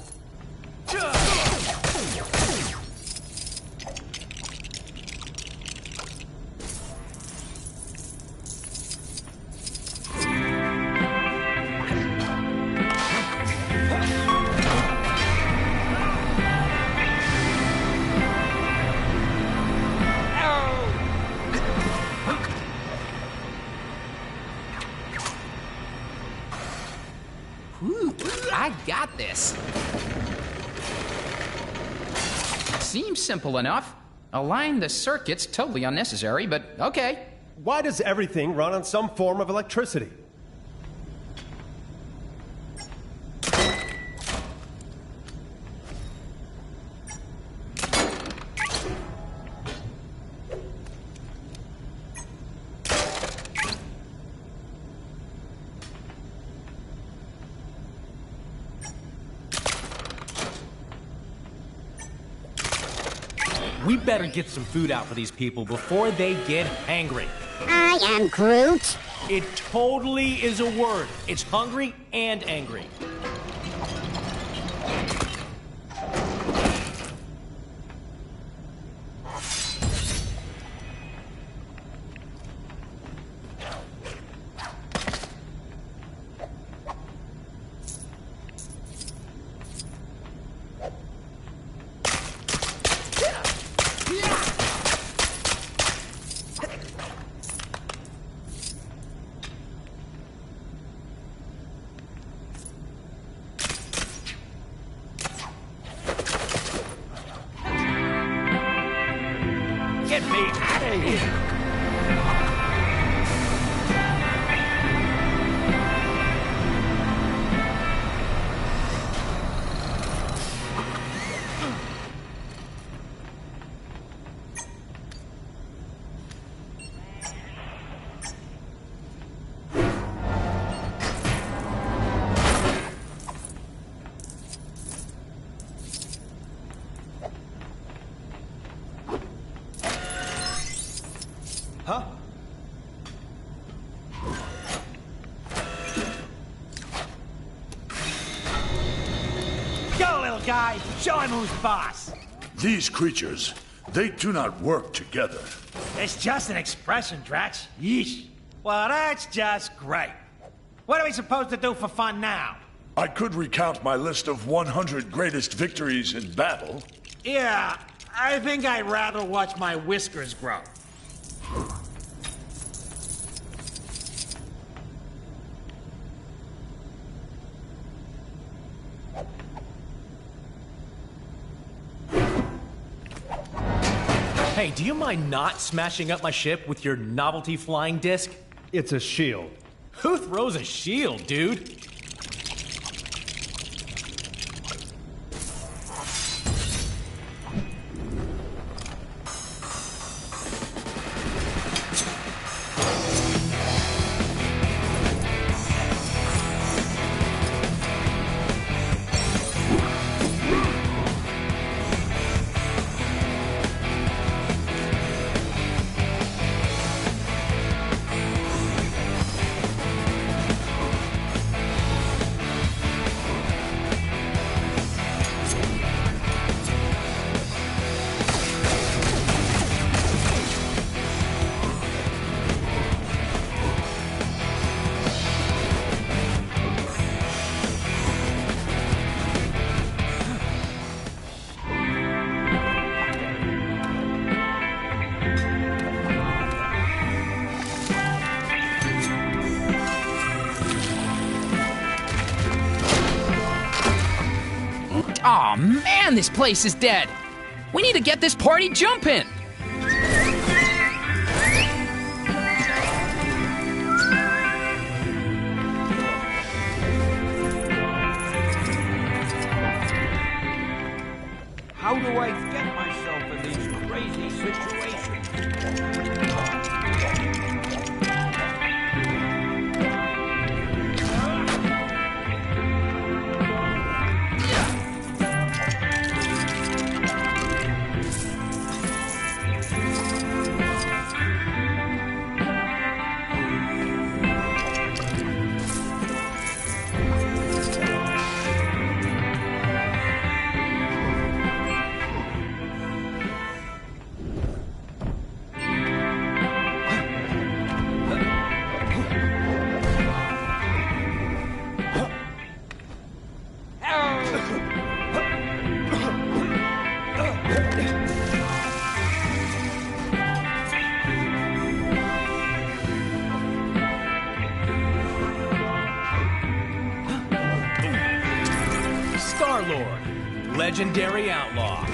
I got this. Seems simple enough. Align the circuits, totally unnecessary, but okay. Why does everything run on some form of electricity? We better get some food out for these people before they get hangry. I am Groot. It totally is a word. It's hungry and angry. Get me out of here! Huh? Go, little guy! Show him who's boss! These creatures, they do not work together. It's just an expression, Drax. Yeesh. Well, that's just great. What are we supposed to do for fun now? I could recount my list of 100 greatest victories in battle. Yeah, I think I'd rather watch my whiskers grow. Hey, do you mind not smashing up my ship with your novelty flying disc? It's a shield. Who throws a shield, dude? Aw, man, this place is dead. We need to get this party jumping. How do I get myself in these crazy situations? Star-Lord, legendary outlaw.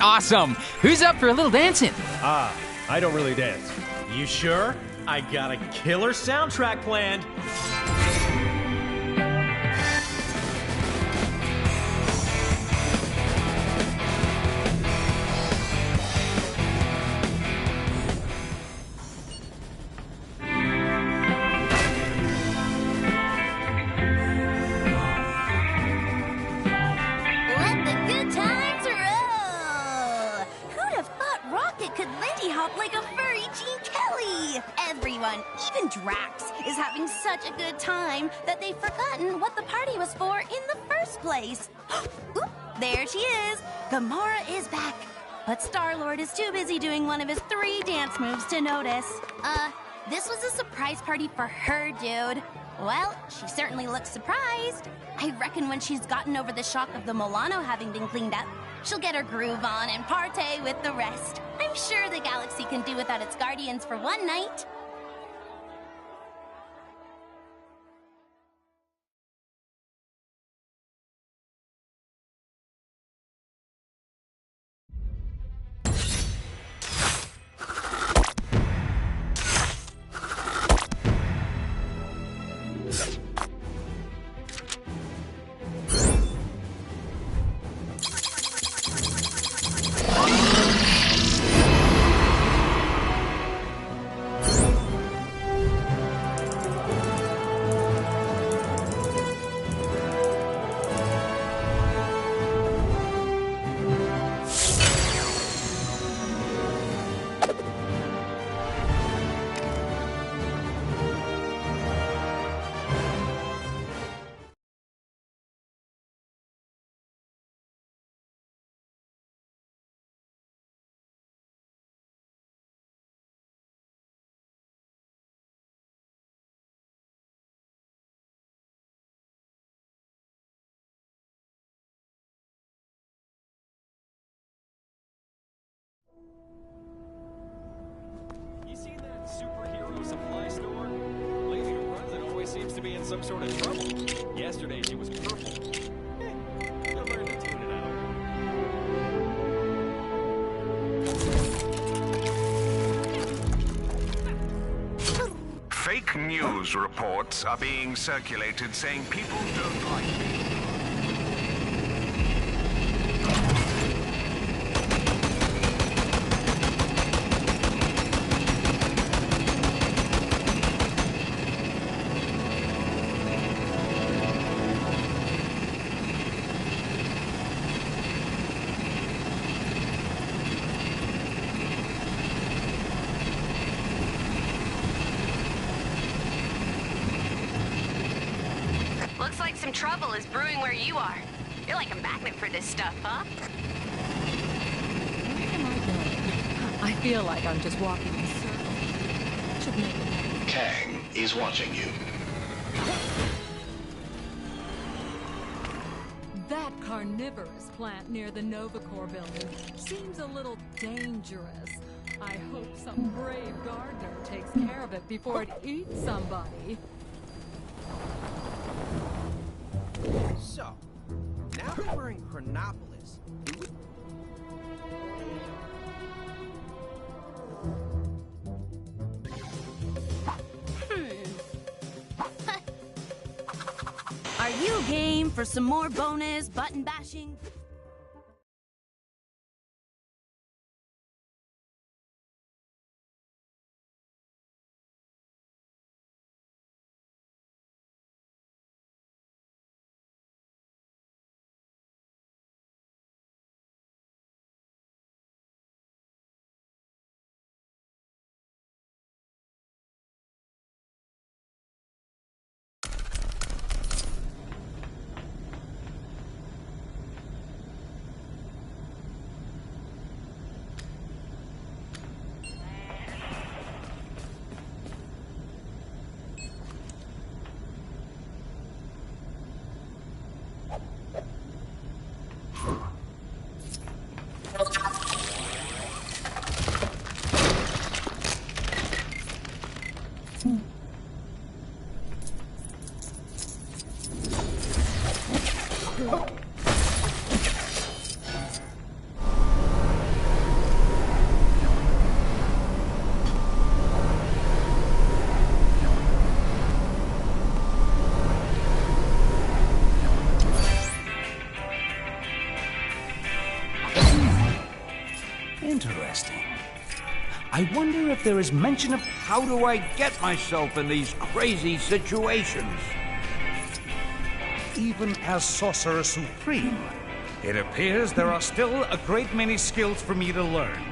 Awesome! Who's up for a little dancing? I don't really dance. You sure? I got a killer soundtrack planned. Let the good times roll! Who'd have thought Rocket could lindy hop like a furry Gene Kelly? Everyone, even Drax, is having such a good time that they've forgotten what the party was for in the first place. Oop, there she is! Gamora is back. But Star-Lord is too busy doing one of his 3 dance moves to notice. This was a surprise party for her, dude. Well, she certainly looks surprised. I reckon when she's gotten over the shock of the Milano having been cleaned up, she'll get her groove on and partay with the rest. I'm sure the galaxy can do without its guardians for one night. You seen that superhero supply store? Lady who runs it always seems to be in some sort of trouble. Yesterday she was purple. You'll learn to tune it out. Fake news reports are being circulated saying people don't like me. Looks like some trouble is brewing where you are. You're like a magnet for this stuff, huh? I feel like I'm just walking in circles. Should make it. Kang is watching you. That carnivorous plant near the Novacore building seems a little dangerous. I hope some brave gardener takes care of it before it eats somebody. So, now that we're in Chronopolis, Are you game for some more bonus button bashing? I wonder if there is mention of how do I get myself in these crazy situations? Even as Sorcerer Supreme, it appears there are still a great many skills for me to learn.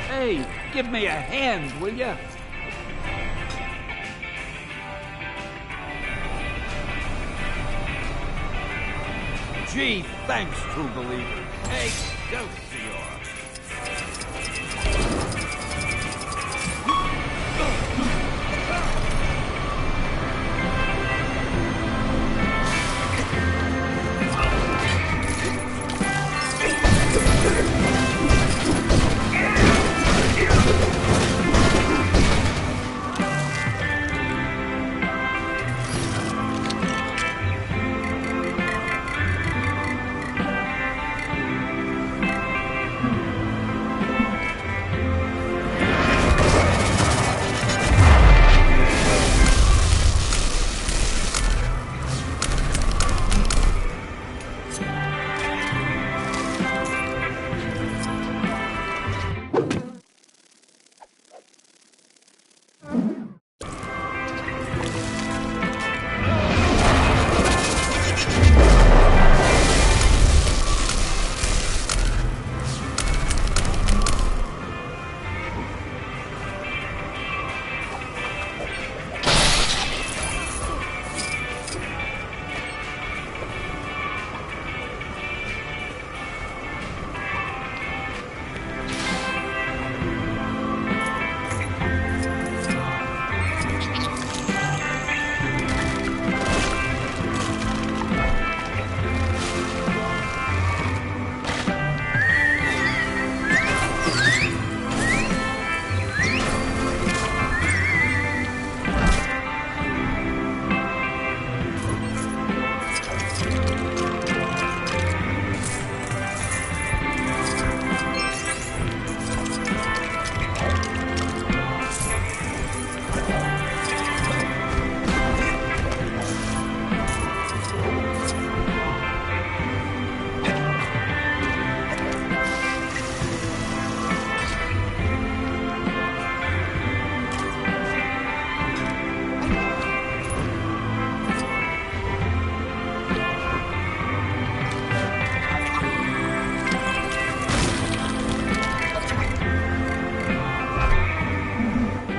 Hey, give me a hand, will ya? Gee, thanks, True Believer. Excelsior!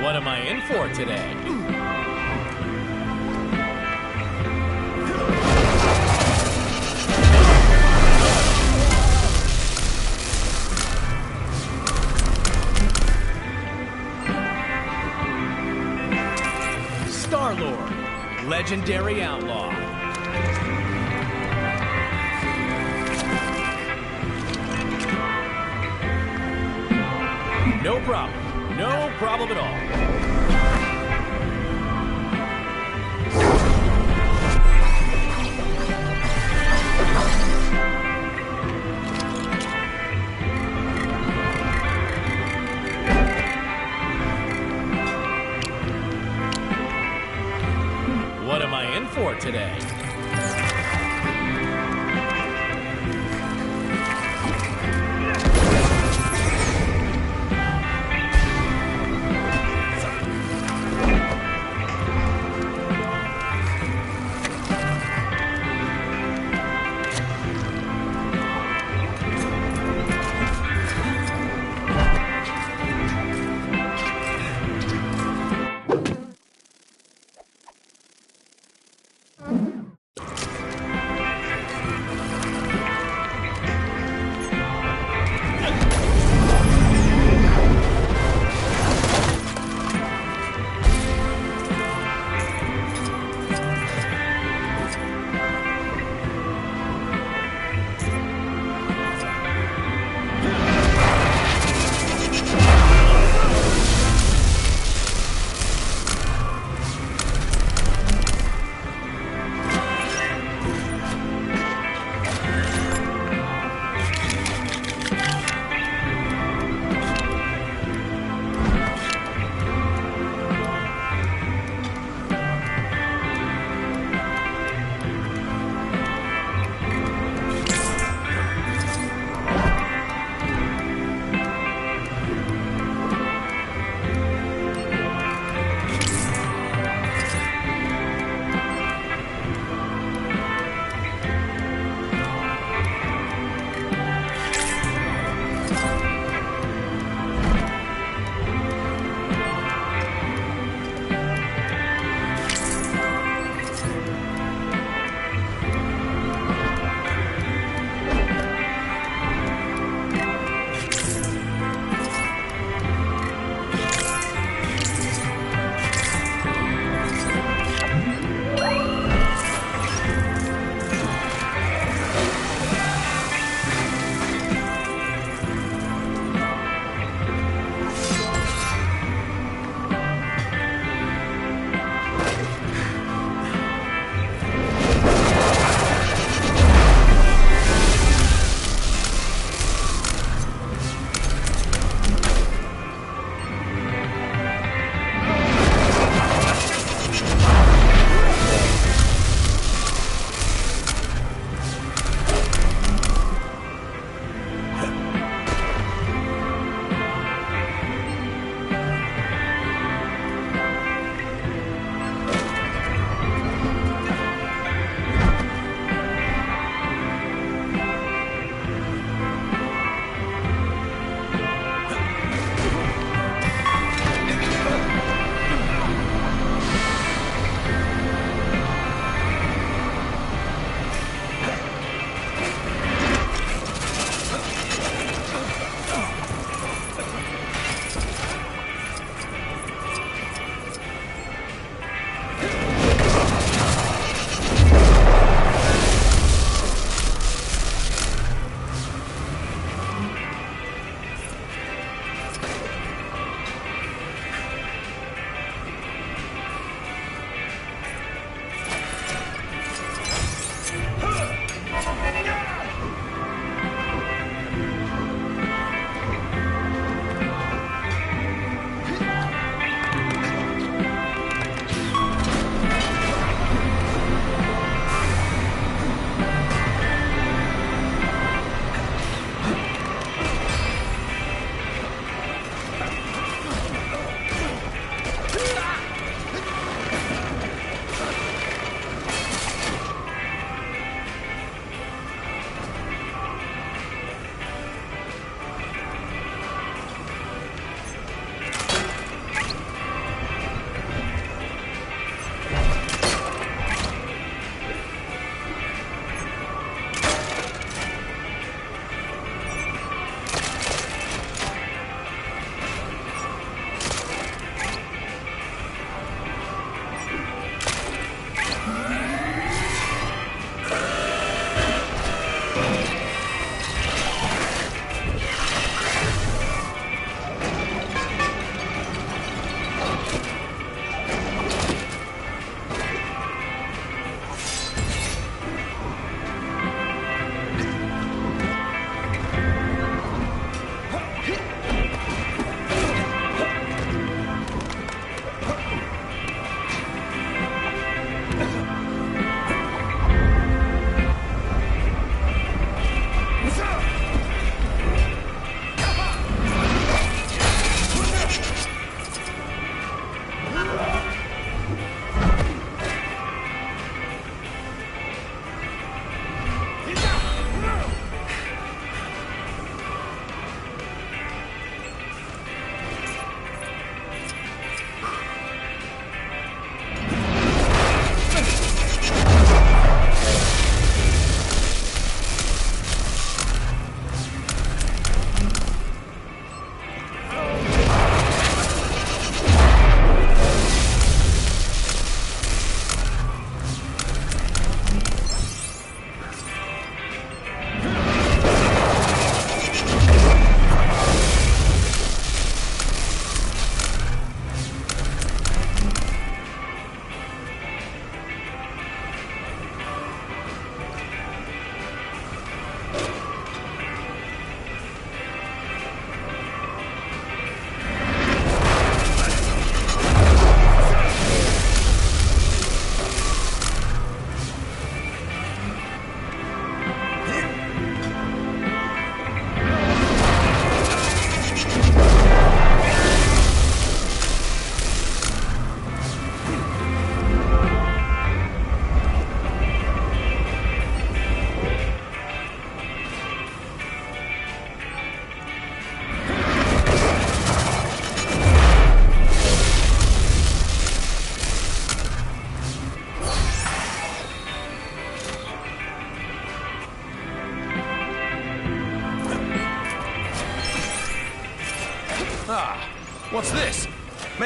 What am I in for today? Star-Lord, legendary outlaw. No problem. No problem at all. What am I in for today?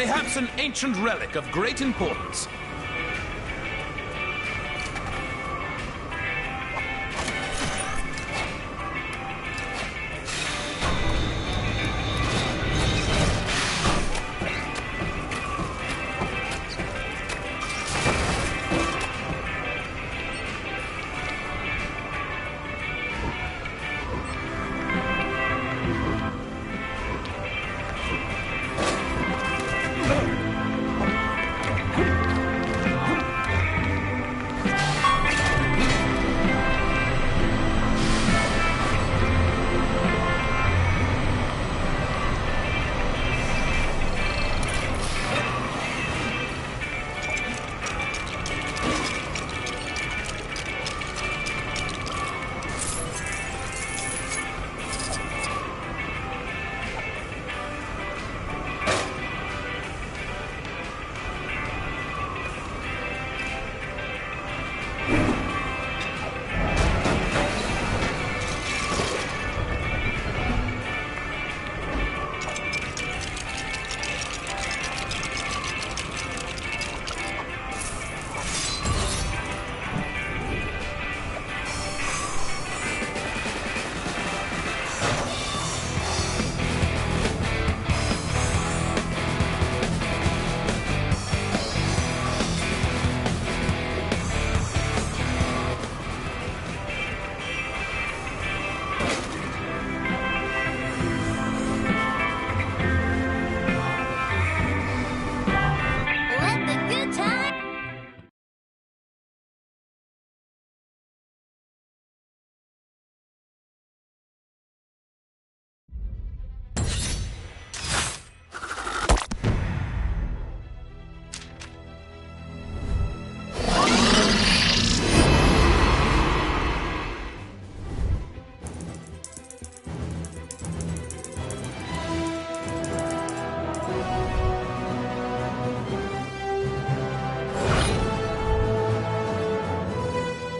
Mayhaps an ancient relic of great importance. Let the good time.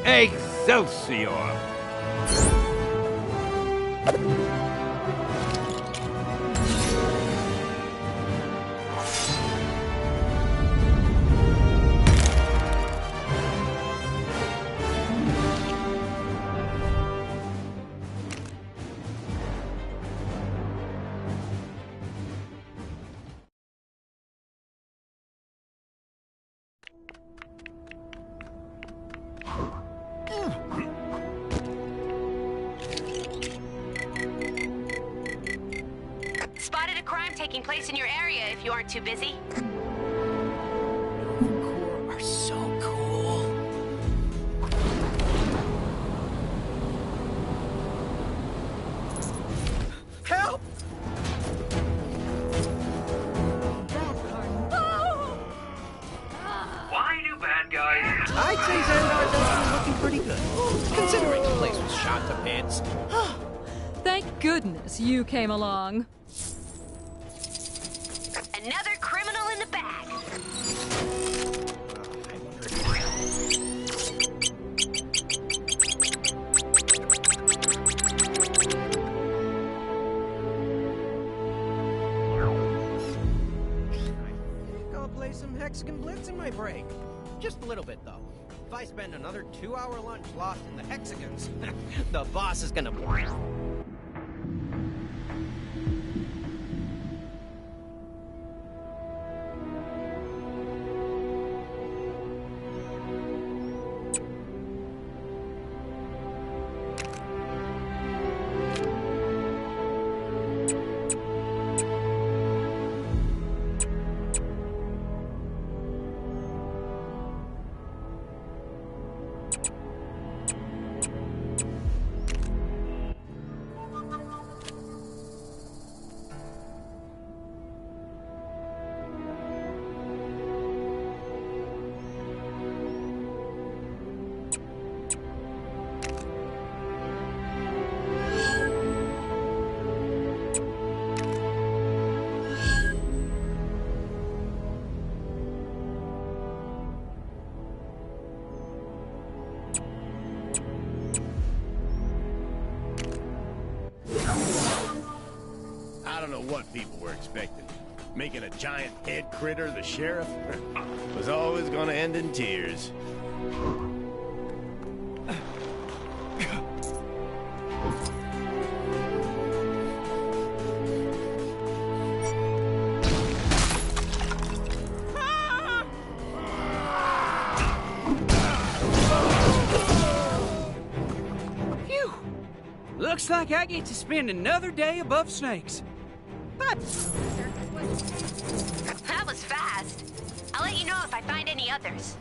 Excelsior! Spotted a crime taking place in your area if you aren't too busy. Are so cool. Help! Why do bad guys? I'd say Xandar's actually looking pretty good, considering the place was shot to bits. Thank goodness you came along. Another criminal in the bag. I'll play some Hexagon Blitz in my break. Just a little bit, though. If I spend another 2-hour lunch lost in the Hexagons, the boss is gonna... I don't know what people were expecting. Making a giant head critter the sheriff was always gonna end in tears. Phew! Looks like I get to spend another day above snakes. But That was fast. I'll let you know if I find any others.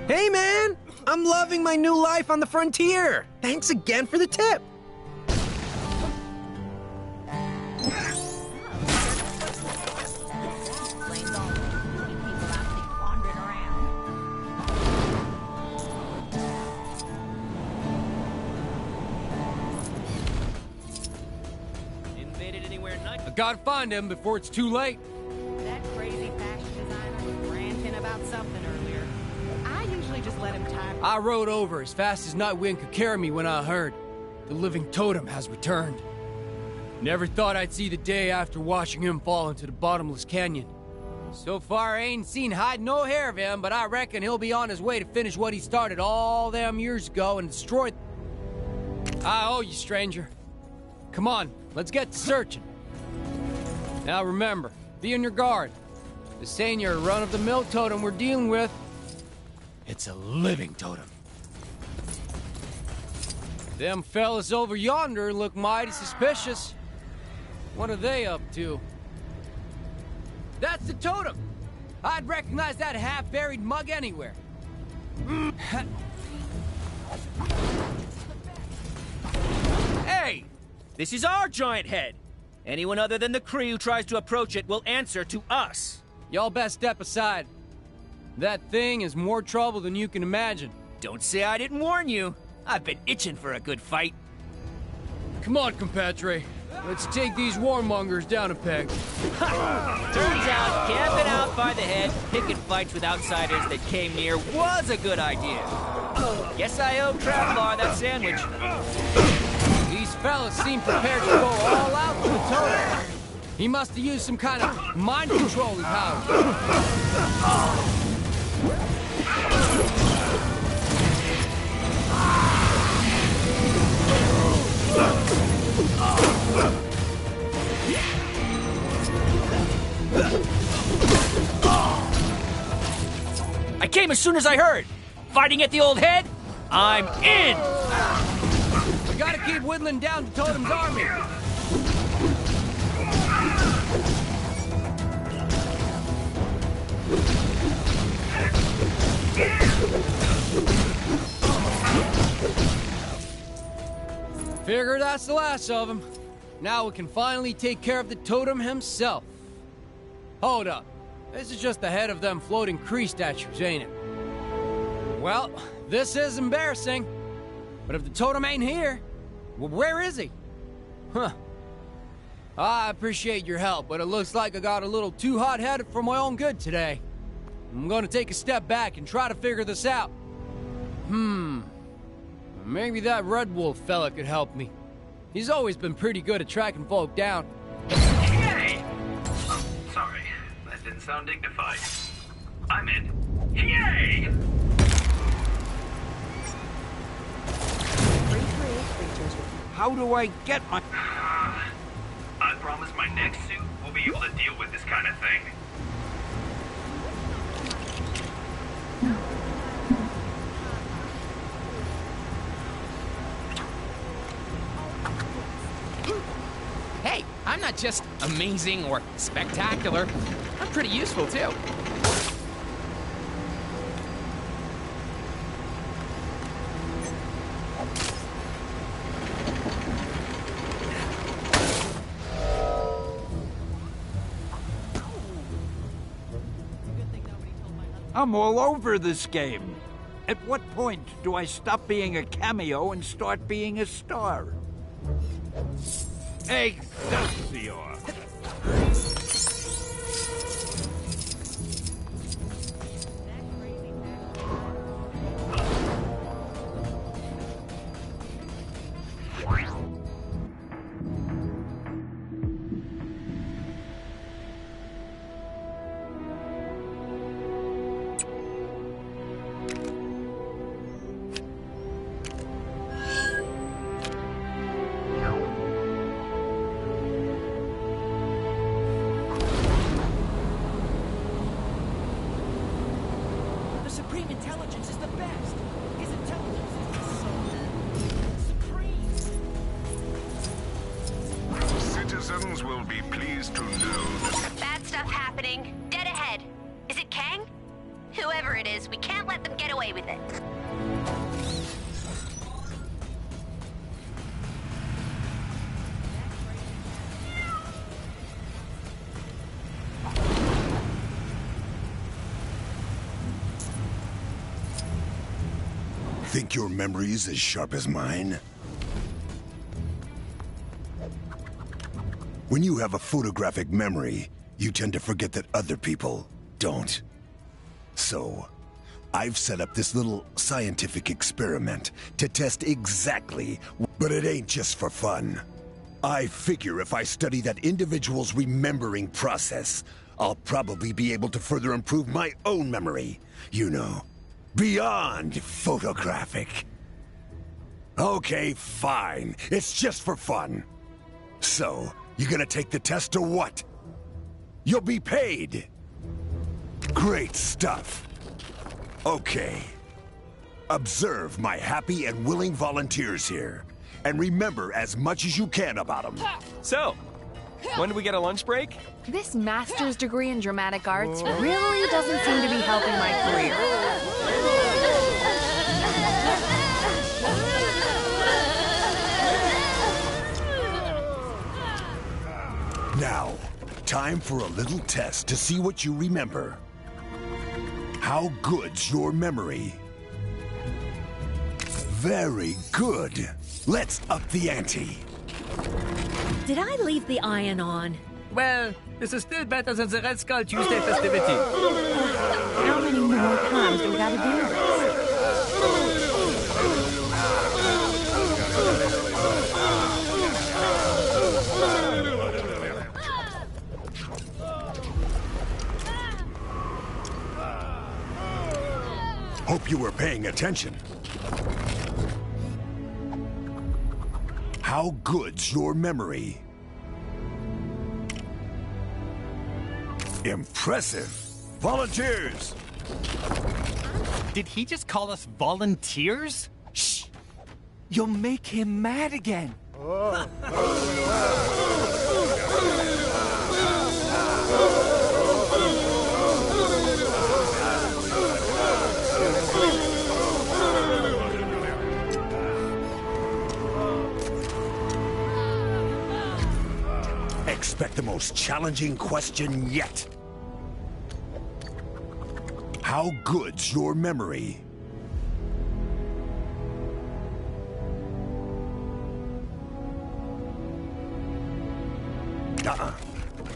Hey, man! I'm loving my new life on the frontier. Thanks again for the tip. invaded anywhere nice. I gotta find him before it's too late. That crazy fashion designer was ranting about something earlier. I usually just let him time. I rode over as fast as Nightwind could carry me when I heard the living totem has returned. Never thought I'd see the day after watching him fall into the bottomless canyon. So far, I ain't seen hide no hair of him, but I reckon he'll be on his way to finish what he started all them years ago and destroy. I owe you, stranger. Come on, let's get to searching. Now remember, be on your guard. This ain't your run-of-the-mill totem we're dealing with. It's a living totem. Them fellas over yonder look mighty suspicious. What are they up to? That's the totem! I'd recognize that half-buried mug anywhere. Hey! This is our giant head! Anyone other than the Kree who tries to approach it will answer to us. Y'all best step aside. That thing is more trouble than you can imagine. Don't say I didn't warn you. I've been itching for a good fight. Come on, compadre. Let's take these warmongers down a peg. Turns out camping out by the head, picking fights with outsiders that came near was a good idea. Guess I owe Travelar that sandwich. These fellas seem prepared to go all out for the totem. He must have used some kind of mind-controlling power. I came as soon as I heard. Fighting at the old head? I'm in! We gotta keep whittling down the totem's army. Figure that's the last of them. Now we can finally take care of the totem himself. Hold up. This is just the head of them floating Kree statues, ain't it? Well, this is embarrassing. But if the totem ain't here, well, where is he? Huh. I appreciate your help, but it looks like I got a little too hot-headed for my own good today. I'm gonna take a step back and try to figure this out. Maybe that Red Wolf fella could help me. He's always been pretty good at tracking folk down. Yay! Oh, sorry. That didn't sound dignified. I meant, yay! How do I get my... I promise my next suit will be able to deal with this kind of thing. not just amazing or spectacular. I'm pretty useful, too. I'm all over this game. At what point do I stop being a cameo and start being a star? Excelsior! Citizens will be pleased to know that Bad stuff happening. Dead ahead. Is it Kang? Whoever it is, we can't let them get away with it. Think your memory's as sharp as mine? When you have a photographic memory, you tend to forget that other people don't. So, I've set up this little scientific experiment to test exactly, but it ain't just for fun. I figure if I study that individual's remembering process, I'll probably be able to further improve my own memory. You know, beyond photographic. Okay, fine. It's just for fun. So, you gonna take the test or what? You'll be paid. Great stuff. Okay. Observe my happy and willing volunteers here. And remember as much as you can about them. So, when do we get a lunch break? This master's degree in dramatic arts really doesn't seem to be helping my career. Now, time for a little test to see what you remember. How good's your memory? Very good. Let's up the ante. Did I leave the iron on? Well, this is still better than the Red Skull Tuesday festivity. How many more times do we gotta do this? Hope you were paying attention. How good's your memory? Impressive. Volunteers! Did he just call us volunteers? Shh! You'll make him mad again. Expect the most challenging question yet. How good's your memory?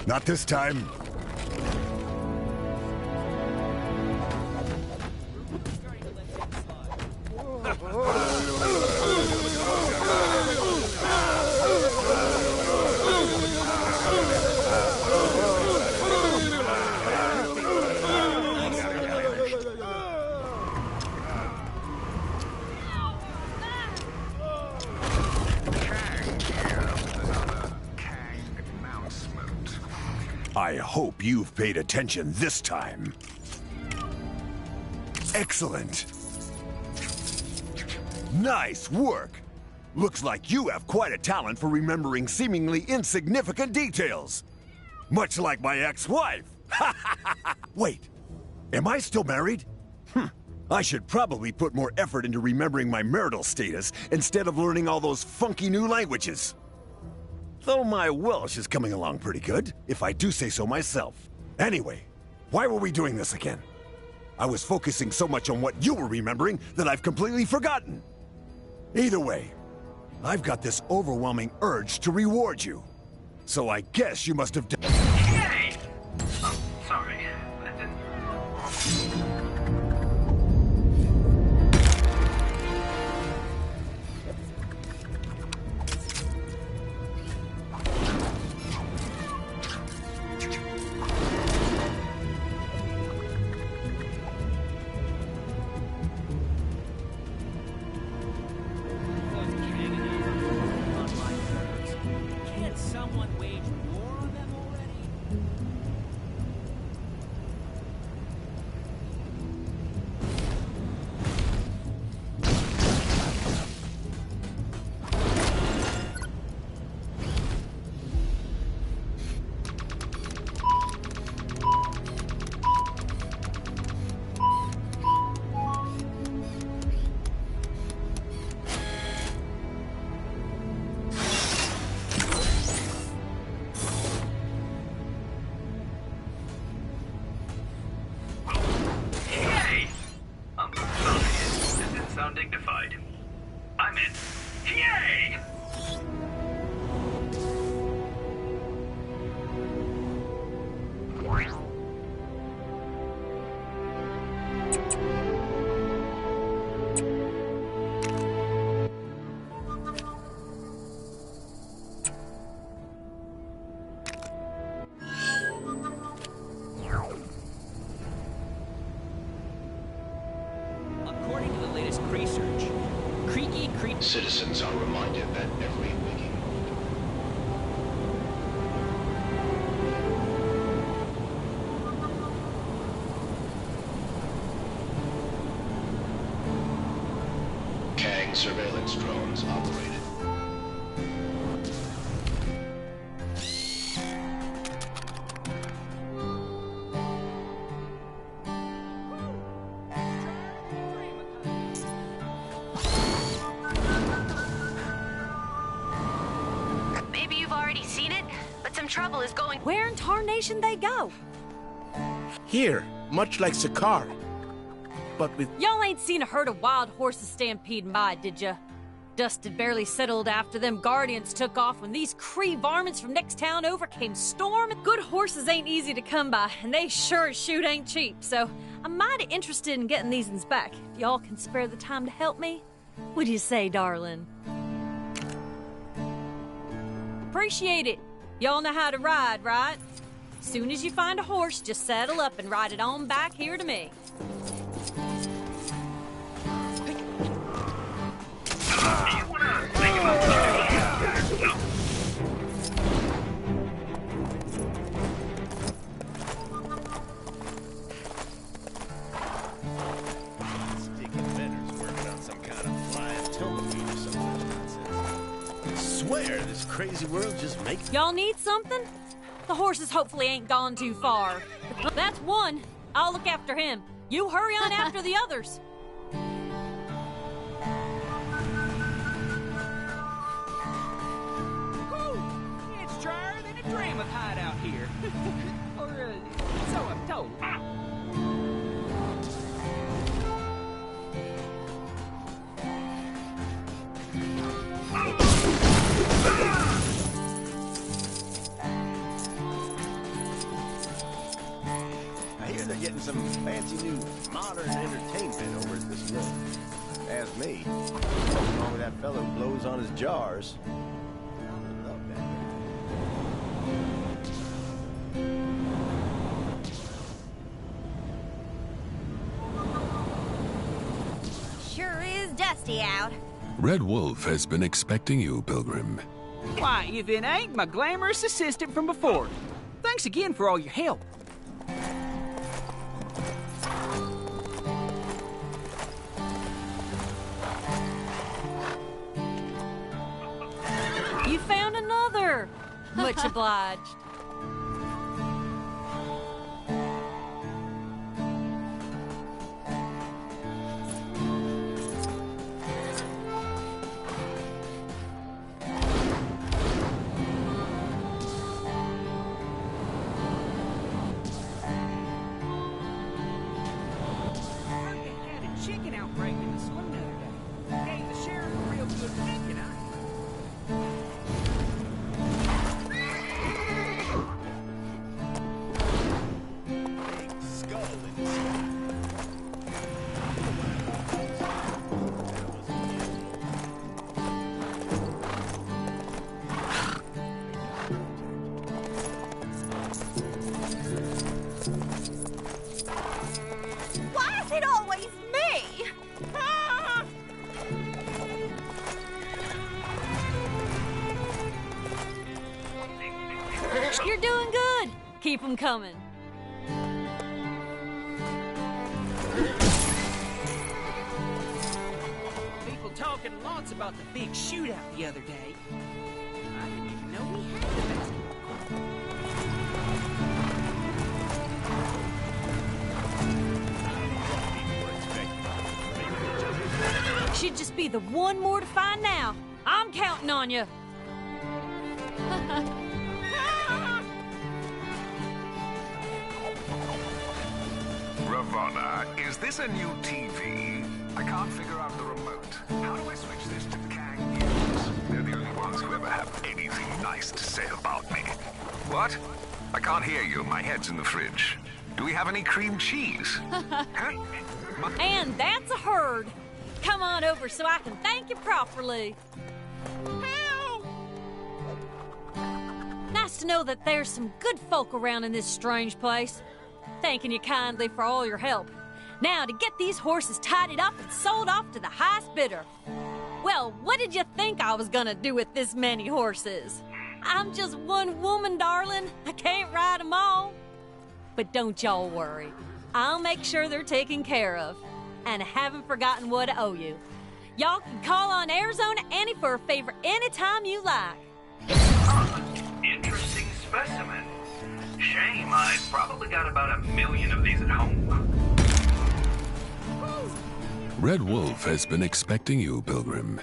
Not this time. I hope you've paid attention this time. Excellent. Nice work. Looks like you have quite a talent for remembering seemingly insignificant details. Much like my ex-wife. Wait, am I still married? I should probably put more effort into remembering my marital status instead of learning all those funky new languages. Though my Welsh is coming along pretty good, if I do say so myself. Anyway, why were we doing this again? I was focusing so much on what you were remembering that I've completely forgotten. Either way, I've got this overwhelming urge to reward you. So I guess you must have done... Yay! Oh, sorry. That didn't... Dignified. I meant, yay! According to the latest research, creaky creep... Citizens are reminded that every waking Kang surveillance drones operated. Maybe you've already seen it, but some trouble is going... Where in tarnation they go? Here, much like Sakaar. But with... Y'all ain't seen a herd of wild horses stampeding by, did ya? Dust had barely settled after them Guardians took off when these Kree varmints from next town over came storming. Good horses ain't easy to come by, and they sure as shoot ain't cheap, so I'm mighty interested in getting these uns back. If y'all can spare the time to help me, what do you say, darling? Appreciate it. Y'all know how to ride, right? Soon as you find a horse, just saddle up and ride it on back here to me. Swear, this crazy world just makes... Y'all need something? The horses hopefully ain't gone too far. That's one. I'll look after him. You hurry on after the others. It's drier than a dream of hideout here. Or, so I'm told. I hear they're getting some fancy new modern entertainment over at this mill. Ask me. Something wrong with that fellow who blows on his jars. I love that. Sure is dusty out. Red Wolf has been expecting you, Pilgrim. Why, if it ain't my glamorous assistant from before. Thanks again for all your help. together. Much obliged. Chicken outbreak in the swim the other day. Gave the sheriff a real good thinking, Big skull in the sky. Why is it always me? Ah! You're doing good. Keep them coming. People talking lots about the big shootout the other day. I didn't even know we had a basketball. Should just be the one more to find now. I'm counting on you. Ravonna, is this a new TV? I can't figure out the remote. How do I switch this to Kang News? They're the only ones who ever have anything nice to say about me. What? I can't hear you. My head's in the fridge. Do we have any cream cheese? And that's a herd. Come on over so I can thank you properly. Nice to know that there's some good folk around in this strange place. Thanking you kindly for all your help. Now to get these horses tidied up and sold off to the highest bidder. Well, what did you think I was gonna do with this many horses? I'm just one woman, darling. I can't ride them all. But don't y'all worry. I'll make sure they're taken care of. And I haven't forgotten what I owe you. Y'all can call on Arizona Annie for a favor anytime you like. Interesting specimen. Shame, I've probably got about 1 million of these at home. Red Wolf has been expecting you, Pilgrim.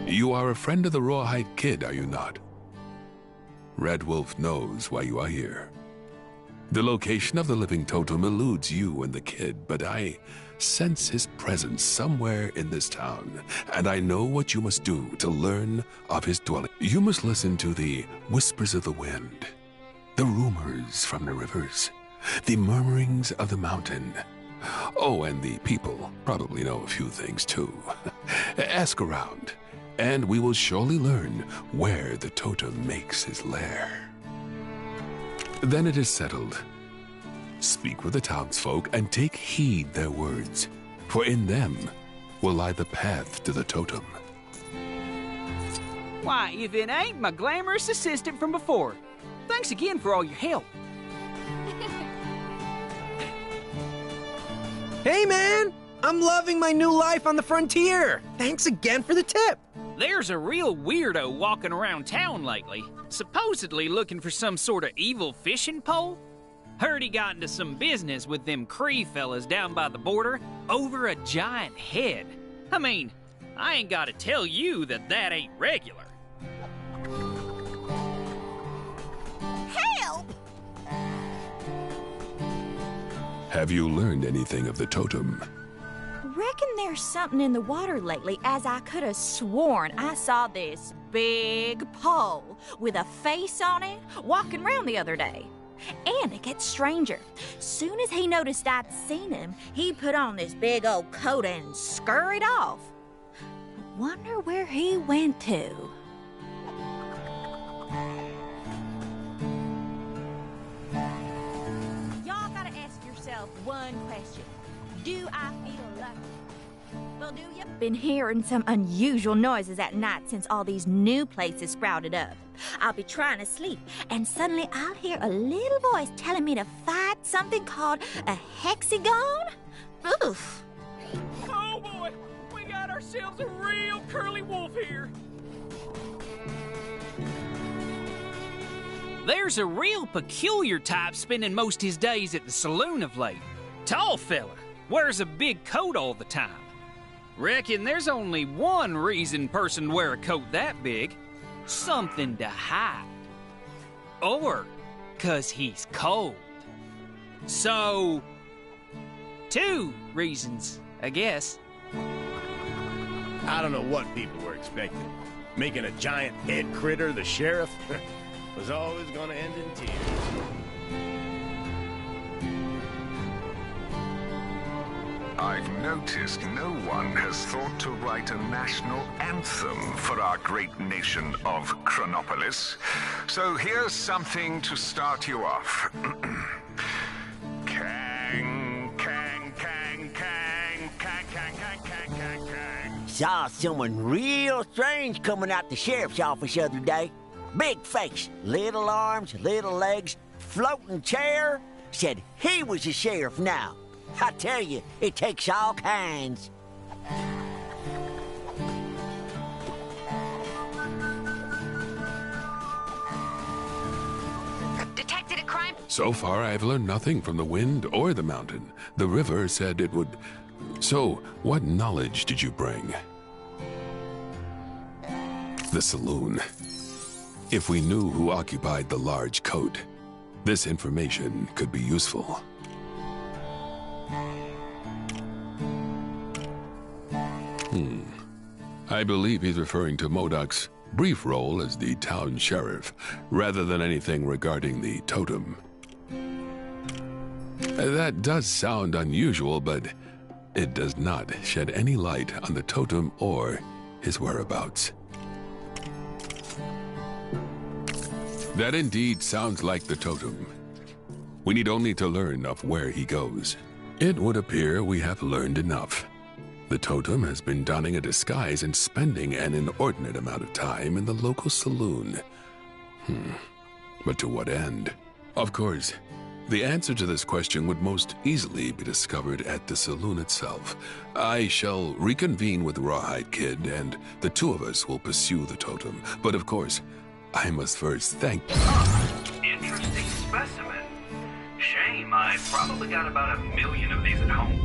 You are a friend of the Rawhide Kid, are you not? Red Wolf knows why you are here. The location of the living totem eludes you and the kid, but I sense his presence somewhere in this town, and I know what you must do to learn of his dwelling. You must listen to the whispers of the wind, the rumors from the rivers, the murmurings of the mountain. Oh, and the people probably know a few things too. Ask around, and we will surely learn where the totem makes his lair. Then it is settled. Speak with the townsfolk and take heed their words, for in them will lie the path to the totem. Why, if it ain't my glamorous assistant from before. Thanks again for all your help. Hey, man! I'm loving my new life on the frontier. Thanks again for the tip. There's a real weirdo walking around town lately, supposedly looking for some sort of evil fishing pole. Heard he got into some business with them Cree fellas down by the border over a giant head. I mean, I ain't gotta tell you that that ain't regular. Help! Have you learned anything of the totem? Reckon there's something in the water lately, as I could have sworn I saw this big pole with a face on it walking around the other day. And it gets stranger. Soon as he noticed I'd seen him, he put on this big old coat and scurried off. Wonder where he went to. Y'all gotta ask yourself one question. Do I feel lucky? Well, do you? Been hearing some unusual noises at night since all these new places sprouted up. I'll be trying to sleep, and suddenly I'll hear a little voice telling me to fight something called a hexagon. Oof. Oh boy, we got ourselves a real curly wolf here. There's a real peculiar type spending most his days at the saloon of late. Tall fella, wears a big coat all the time. Reckon there's only one reason person wear a coat that big. Something to hide. Or 'cause he's cold. So, 2 reasons, I guess. I don't know what people were expecting. Making a giant head critter the sheriff was always gonna end in tears. I've noticed no one has thought to write a national anthem for our great nation of Chronopolis. So here's something to start you off. Kang, kang, kang, kang, kang, kang, kang, kang, kang, kang. Saw someone real strange coming out the sheriff's office the other day. Big face, little arms, little legs, floating chair. Said he was the sheriff now. I tell you, it takes all kinds. Detected a crime? So far, I've learned nothing from the wind or the mountain. The river said it would. So, what knowledge did you bring? The saloon. If we knew who occupied the large coat, this information could be useful. I believe he's referring to Modoc's brief role as the town sheriff, rather than anything regarding the totem. That does sound unusual, but it does not shed any light on the totem or his whereabouts. That indeed sounds like the totem. We need only to learn of where he goes. It would appear we have learned enough. The totem has been donning a disguise and spending an inordinate amount of time in the local saloon. But to what end? Of course, the answer to this question would most easily be discovered at the saloon itself. I shall reconvene with Rawhide Kid, and the two of us will pursue the totem. But of course, I must first thank... Interesting specimen. Shame, I've probably got about 1 million of these at home.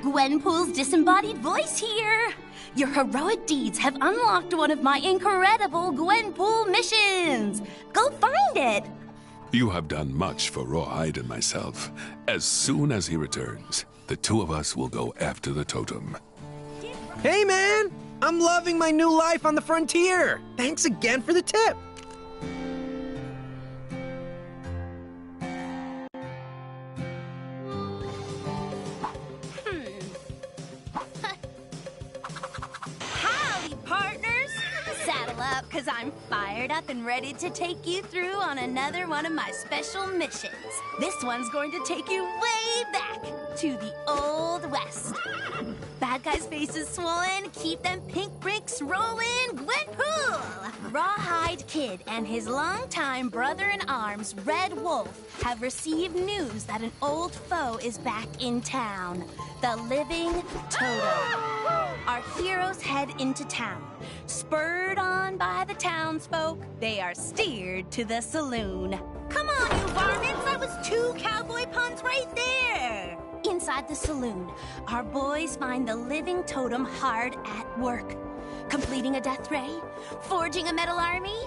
Gwenpool's disembodied voice here. Your heroic deeds have unlocked one of my incredible Gwenpool missions. Go find it. You have done much for Rawhide and myself. As soon as he returns, the two of us will go after the totem. Hey, man! I'm loving my new life on the frontier. Thanks again for the tip. Howdy, partners. Saddle up, because I'm fired up and ready to take you through on another one of my special missions. This one's going to take you way back to the Old West. Bad guys' faces swollen, keep them pink bricks rolling, Gwenpool! Rawhide Kid and his longtime brother-in-arms, Red Wolf, have received news that an old foe is back in town. The Living Totem. Our heroes head into town. Spurred on by the townsfolk, they are steered to the saloon. Come on, you varmints! That was 2 cowboy puns right there! Inside the saloon, our boys find the Living Totem hard at work. Completing a death ray? Forging a metal army?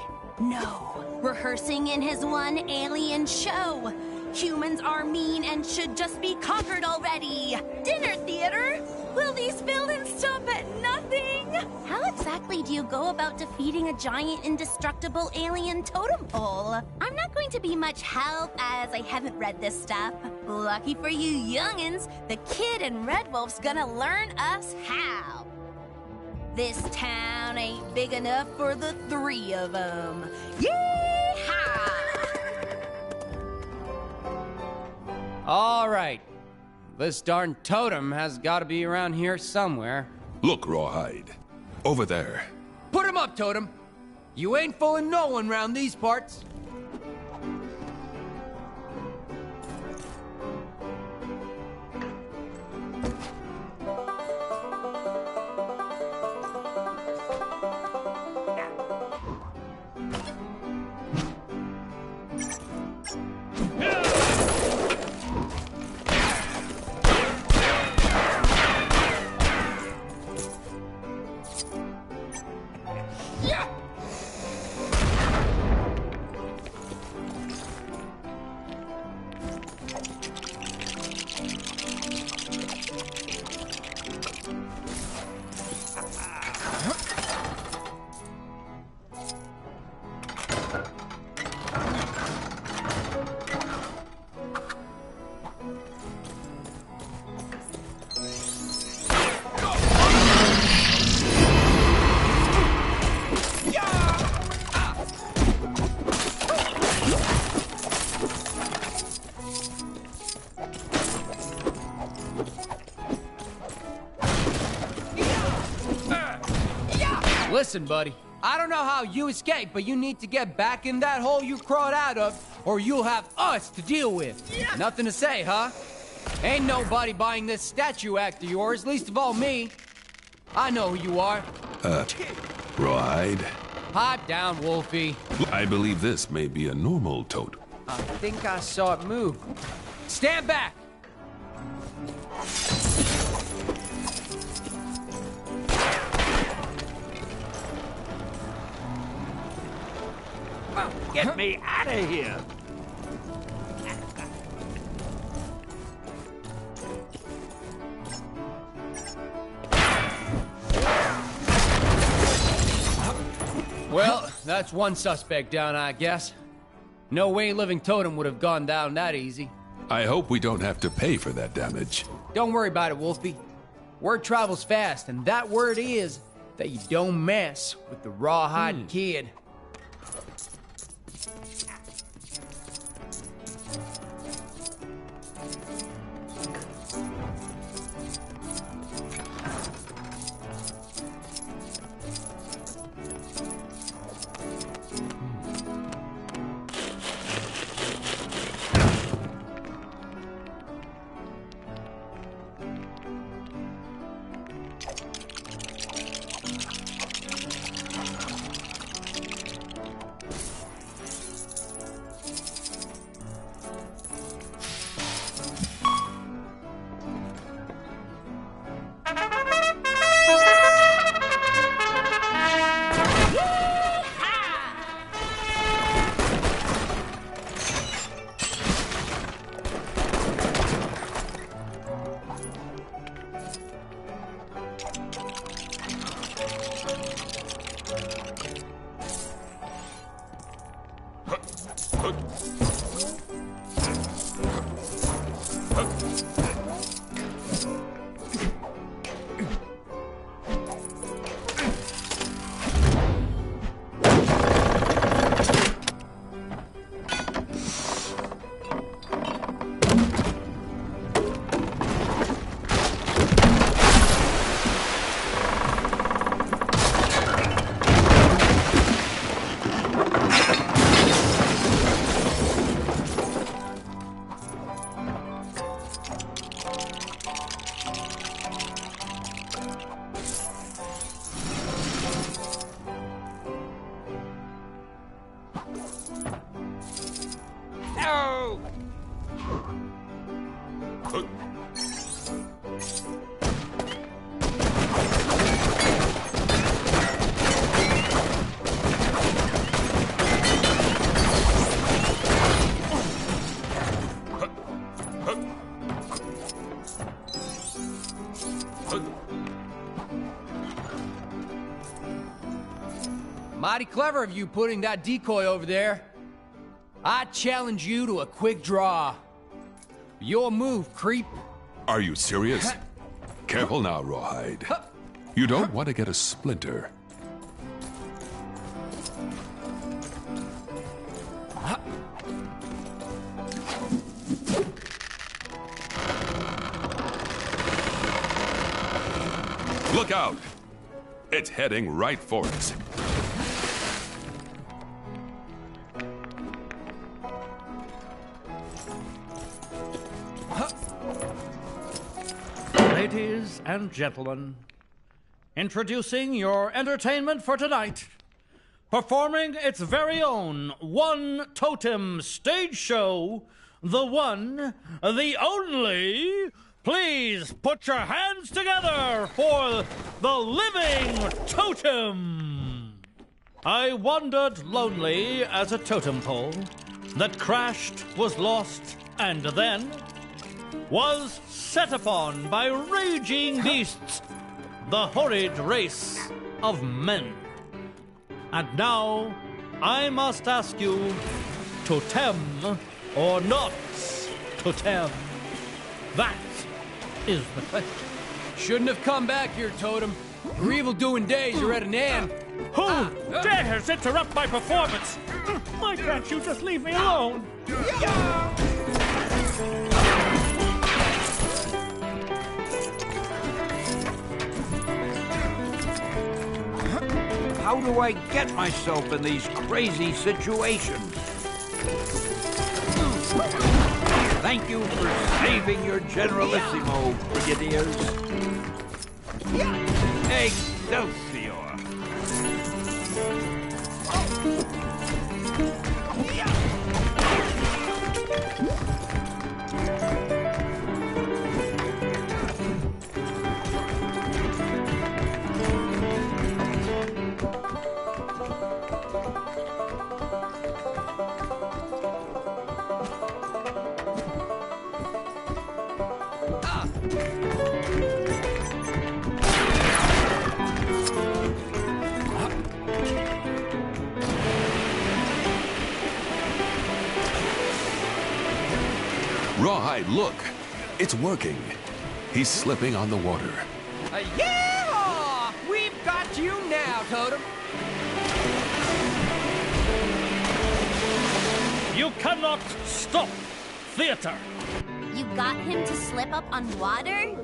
No. Rehearsing in his one alien show. Humans are mean and should just be conquered already. Dinner theater? Will these villains stop at nothing? How exactly do you go about defeating a giant indestructible alien totem pole? I'm not going to be much help as I haven't read this stuff. Lucky for you youngins, the Kid and Red Wolf's gonna learn us how. This town ain't big enough for the 3 of them. Yeehaw! All right. This darn totem has got to be around here somewhere. Look, Rawhide. Over there. Put him up, Totem. You ain't fooling no one round these parts. Listen, buddy. I don't know how you escaped, but you need to get back in that hole you crawled out of, or you'll have us to deal with. Yeah. Nothing to say, huh? Ain't nobody buying this statue act of yours, least of all me. I know who you are. Rawhide? Pipe down, Wolfie. I believe this may be a normal totem. I think I saw it move. Stand back! Get me out of here! Well, that's one suspect down, I guess. No way Living Totem would have gone down that easy. I hope we don't have to pay for that damage. Don't worry about it, Wolfie. Word travels fast, and that word is that you don't mess with the Rawhide Kid. Mighty clever of you putting that decoy over there. I challenge you to a quick draw. Your move, creep. Are you serious? Careful now, Rawhide. You don't want to get a splinter. Look out! It's heading right for us. Ladies and gentlemen, introducing your entertainment for tonight, performing its very own One Totem stage show, the one, the only. Please put your hands together for the Living Totem. I wandered lonely as a totem pole that crashed, was lost, and then was set upon by raging beasts, the horrid race of men. And now I must ask you, totem or not totem? That is the question. Shouldn't have come back here, Totem. Your evil-doing days are at an end. Who dares interrupt my performance? Why can't you just leave me alone? how do I get myself in these crazy situations? Thank you for saving your Generalissimo, Brigadiers. Excelsior! Rawhide, look! It's working. He's slipping on the water. Yeah! We've got you now, Totem. You cannot stop theater. You got him to slip up on water?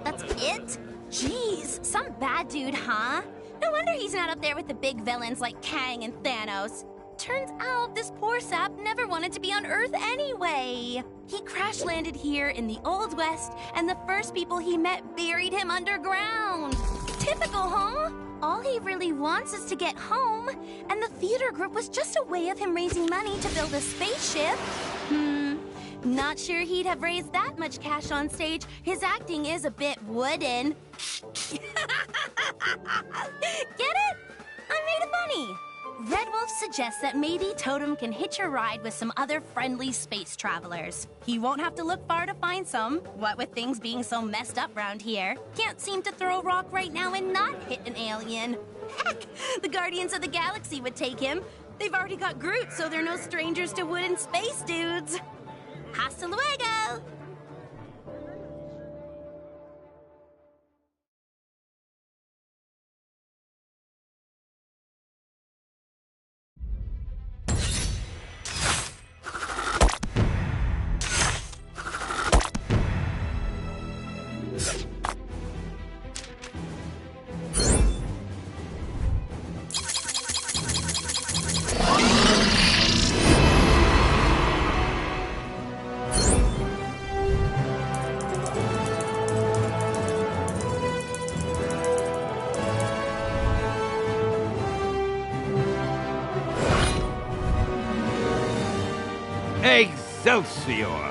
That's it? Jeez, some bad dude, huh? No wonder he's not up there with the big villains like Kang and Thanos. Turns out this poor sap never wanted to be on Earth anyway. He crash-landed here in the Old West, and the first people he met buried him underground. Typical, huh? All he really wants is to get home, and the theater group was just a way of him raising money to build a spaceship. Not sure he'd have raised that much cash on stage. His acting is a bit wooden. Get it? I made it funny. Red Wolf suggests that maybe Totem can hitch a ride with some other friendly space travelers. He won't have to look far to find some, what with things being so messed up around here. Can't seem to throw a rock right now and not hit an alien. Heck, the Guardians of the Galaxy would take him. They've already got Groot, so they're no strangers to wooden space dudes. Hasta luego! Excelsior!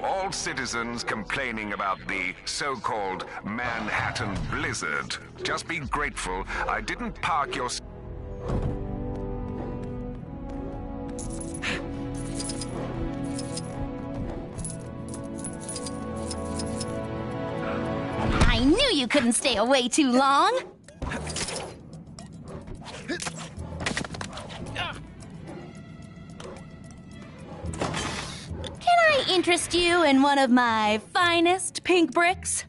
All citizens complaining about the so-called Manhattan Blizzard, just be grateful I didn't park your... I knew you couldn't stay away too long. Can I interest you in one of my finest pink bricks?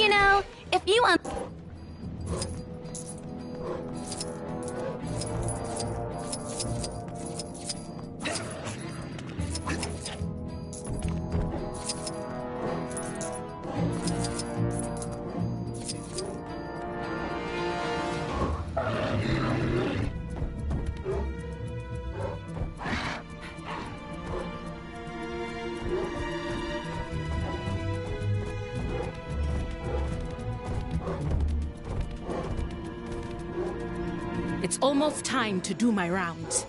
You know, if you want... It's almost time to do my rounds.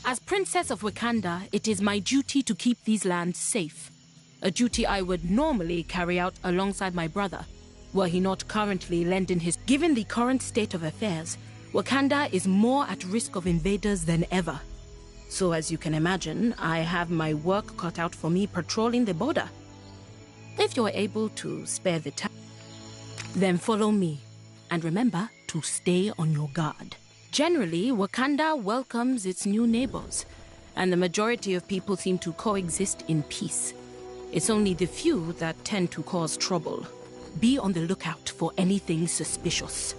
As Princess of Wakanda, it is my duty to keep these lands safe. A duty I would normally carry out alongside my brother, were he not currently lending his... Given the current state of affairs, Wakanda is more at risk of invaders than ever. So as you can imagine, I have my work cut out for me patrolling the border. If you're able to spare the time, then follow me. And remember to stay on your guard. Generally, Wakanda welcomes its new neighbors, and the majority of people seem to coexist in peace. It's only the few that tend to cause trouble. Be on the lookout for anything suspicious.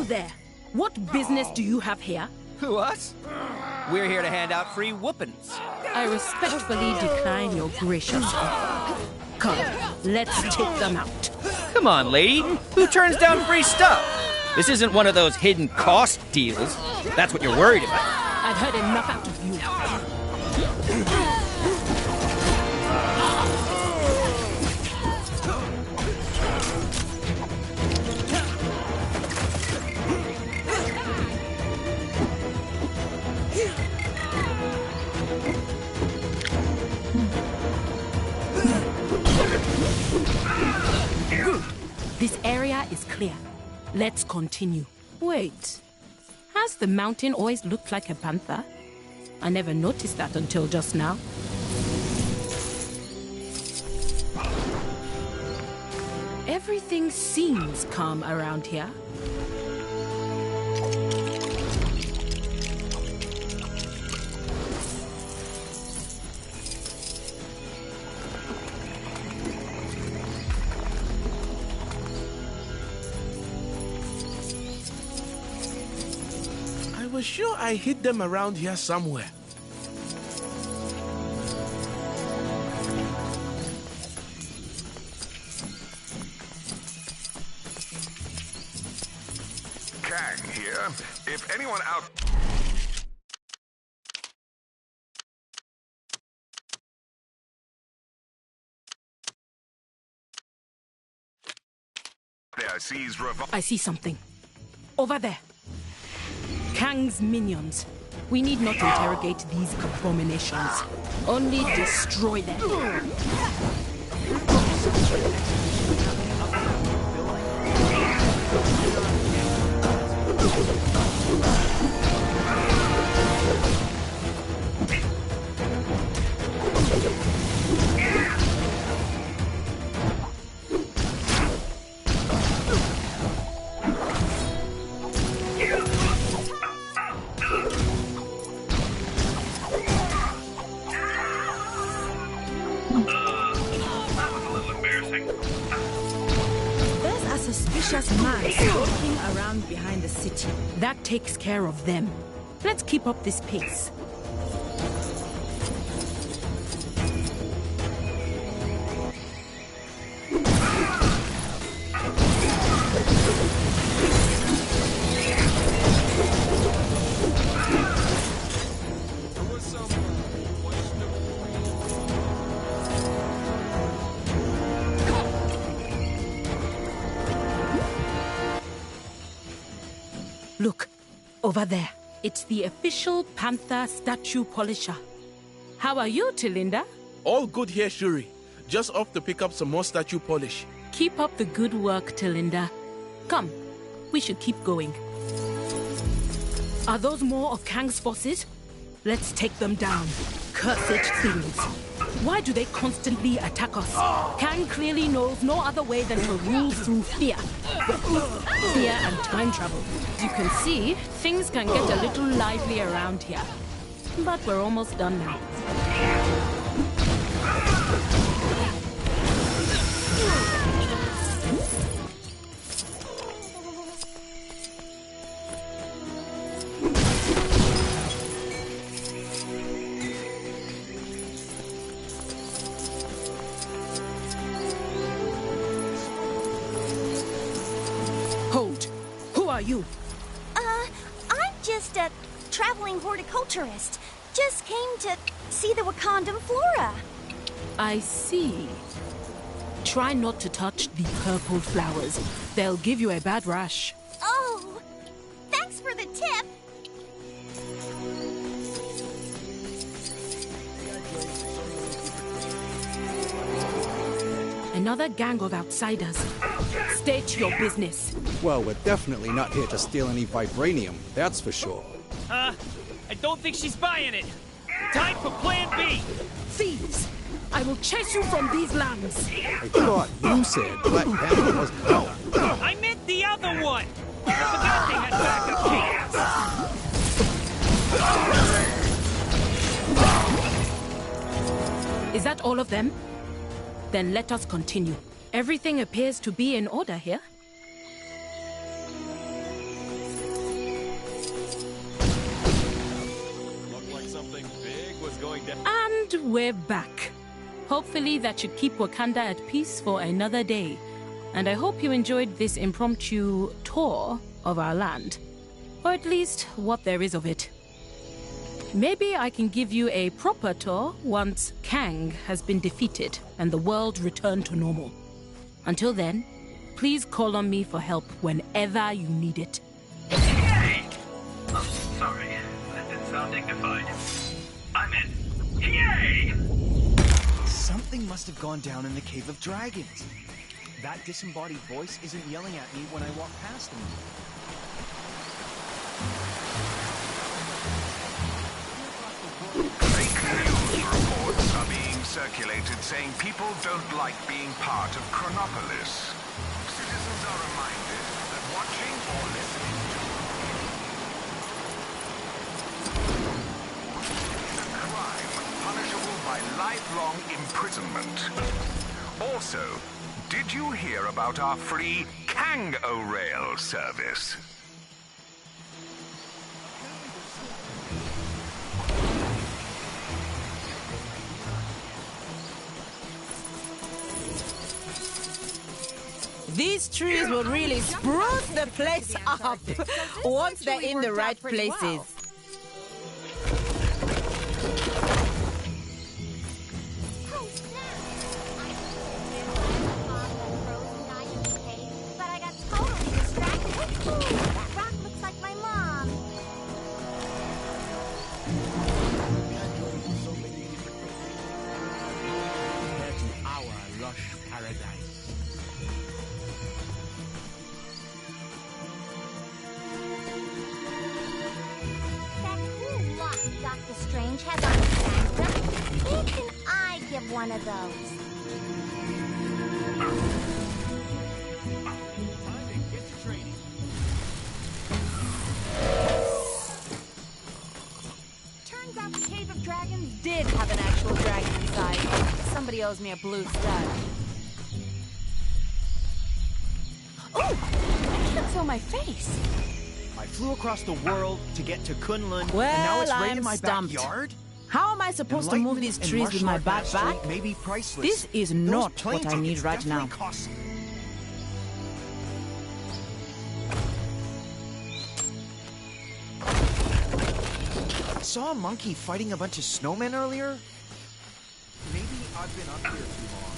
There. What business do you have here? Who, us? We're here to hand out free whoopings. I respectfully decline your gracious offer. Come, let's take them out. Come on, lady. Who turns down free stuff? This isn't one of those hidden cost deals. That's what you're worried about. I've heard enough out of you. This area is clear. Let's continue. Wait, has the mountain always looked like a panther? I never noticed that until just now. Everything seems calm around here. I was sure I hid them around here somewhere. Kang here. If anyone out... there sees I see something. Over there. Kang's minions. We need not interrogate these abominations. Only destroy them. Man stalking around behind the city. That takes care of them. Let's keep up this pace. Look, over there. It's the official Panther statue polisher. How are you, Tilinda? All good here, Shuri. Just off to pick up some more statue polish. Keep up the good work, Tilinda. Come, we should keep going. Are those more of Kang's forces? Let's take them down. Cursed things. Why do they constantly attack us? Kang clearly knows no other way than to rule through fear. Fear and time travel. As you can see, things can get a little lively around here. But we're almost done now. Hold. Who are you? I'm just a traveling horticulturist. Just came to see the Wakandan flora. I see. Try not to touch the purple flowers. They'll give you a bad rash. Oh, thanks for the tip. Another gang of outsiders. State your business. Well, we're definitely not here to steal any vibranium, that's for sure. I don't think she's buying it. Time for Plan B. Thieves! I will chase you from these lands. I thought you said Black Panther wasn't no. I meant the other one. I forgot they had backup cans. Is that all of them? Then let us continue. Everything appears to be in order here. Looked like something big was going down. And we're back. Hopefully that should keep Wakanda at peace for another day. And I hope you enjoyed this impromptu tour of our land. Or at least what there is of it. Maybe I can give you a proper tour once Kang has been defeated and the world returned to normal. Until then, please call on me for help whenever you need it. Yay! Oh, sorry. That didn't sound dignified. I meant, yay! Something must have gone down in the Cave of Dragons. That disembodied voice isn't yelling at me when I walk past him. Fake news reports are being circulated saying people don't like being part of Chronopolis. Citizens are reminded that watching or listening to is a crime punishable by lifelong imprisonment. Also, did you hear about our free Kang-O-Rail service? These trees will really spruce the place up once they're in the right places. But I got totally distracted. Ooh, that rock looks like my mom. Compared to our lush paradise. That cool lock Dr. Strange has on his back. When can I give one of those? Time to get to training. Turns out the Cave of Dragons did have an actual dragon inside. Somebody owes me a blue stud. Oh! I can't feel my face. I flew across the world to get to Kunlun, Well, and now it's right I'm in my stumped. backyard? How am I supposed to move these trees with my backpack? May be priceless. This is Those not plane what I need tickets right now. definitely cost- Saw a monkey fighting a bunch of snowmen earlier? Maybe I've been up here too long.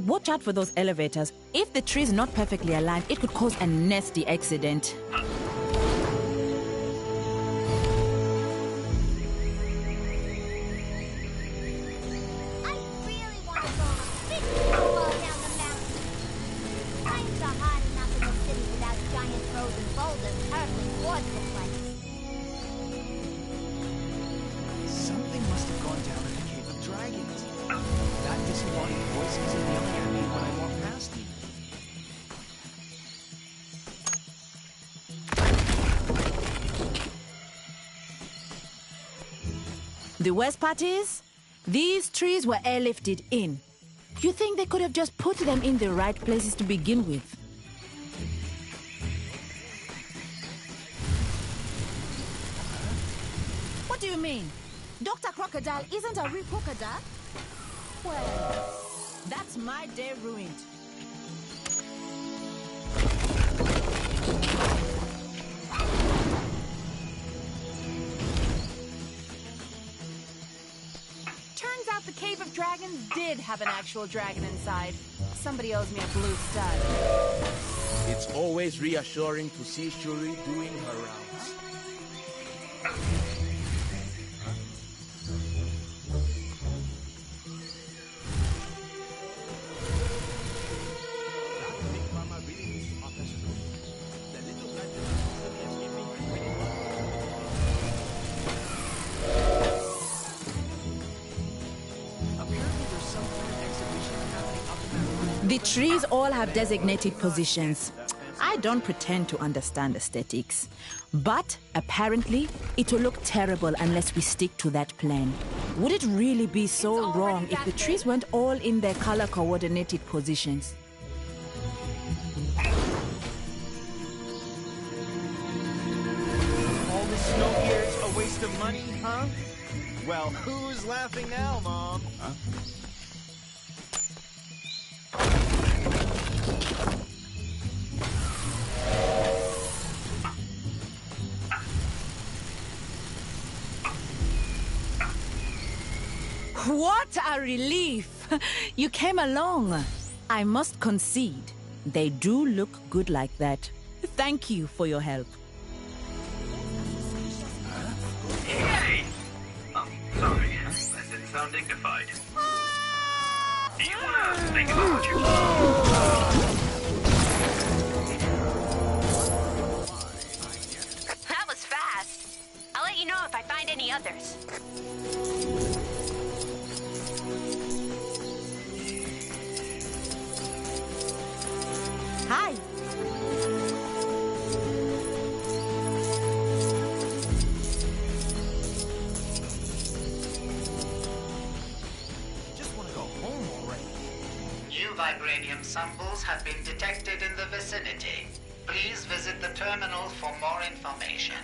Watch out for those elevators. If the tree is not perfectly aligned, it could cause a nasty accident. frozen boulders hurtling towards the place. Something must have gone down in the Cave of Dragons. That disembodied voice isn't yelling at me when I walk past you. The worst part is, these trees were airlifted in. You think they could have just put them in the right places to begin with? What do you mean? Dr. Crocodile isn't a real crocodile? Well, that's my day ruined. Turns out the Cave of Dragons did have an actual dragon inside. Somebody owes me a blue stud. It's always reassuring to see Shuri doing her rounds. The trees all have designated positions. I don't pretend to understand aesthetics, but apparently it will look terrible unless we stick to that plan. Would it really be so wrong if the trees weren't all in their color-coordinated positions? All this snow here is a waste of money, huh? Well, who's laughing now, Mom? Huh? What a relief! You came along. I must concede, they do look good like that. Thank you for your help. Hey! Oh, sorry. That didn't sound dignified. You wanna think about what you're That was fast. I'll let you know if I find any others. Hi. Just want to go home already. New vibranium samples have been detected in the vicinity. Please visit the terminal for more information.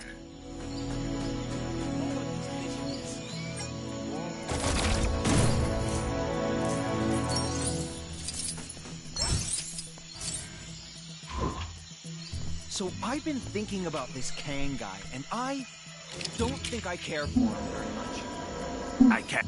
So I've been thinking about this Kang guy, and I don't think I care for him very much. I can't.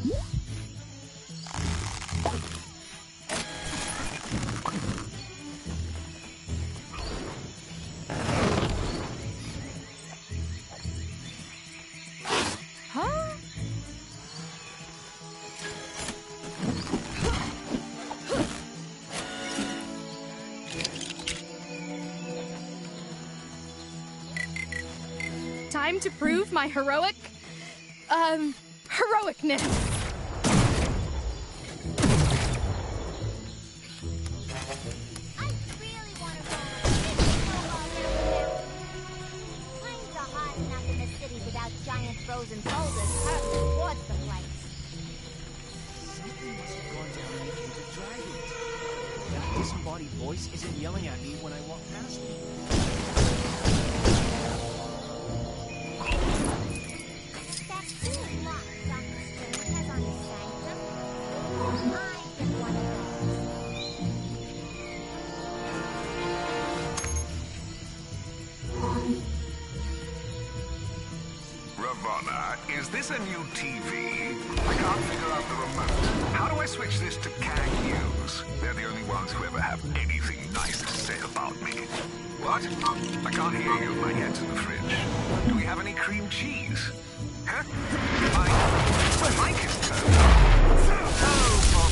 Time to prove my heroicness. Times are hard enough in the city without giant frozen boulders hurtling towards the place. Something must have gone down in the Cave of Dragons. That disembodied voice isn't yelling at me when I walk past you. That cool lock Dr. Strange has on his sanctum. I get one of Ravonna, is this a new TV? I can't figure out the remote. How do I switch this to Kang News? They're the only ones who ever have anything nice to say about me. What? I can't hear you. My head's in the fridge. Do we have any cream cheese? Huh? My mic is turned off. Oh,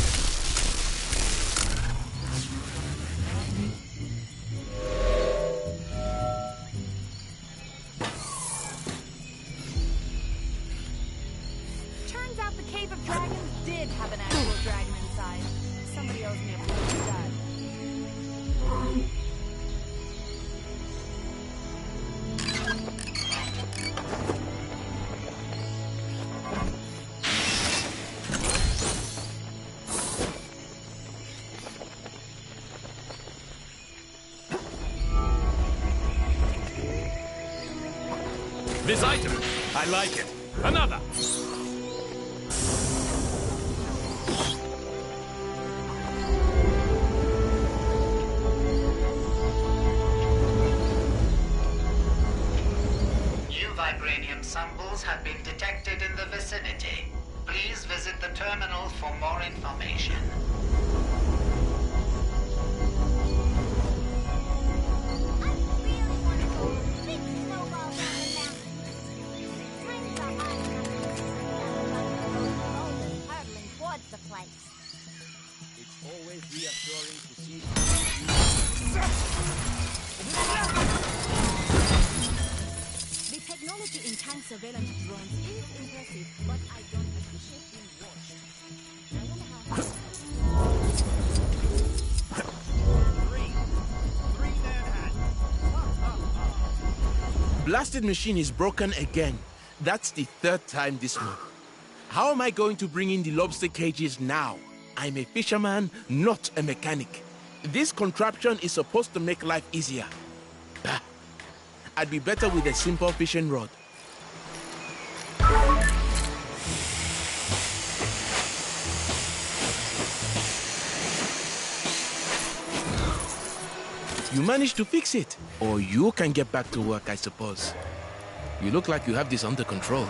This item, I like it. Another. New vibranium samples have been detected in the vicinity. Please visit the terminal for more information. It's always reassuring to see. The technology in tank surveillance drones is impressive, but I don't appreciate being watched. I wonder how... Blasted machine is broken again. That's the third time this month. How am I going to bring in the lobster cages now? I'm a fisherman, not a mechanic. This contraption is supposed to make life easier. Bah. I'd be better with a simple fishing rod. You managed to fix it. Or you can get back to work, I suppose. You look like you have this under control.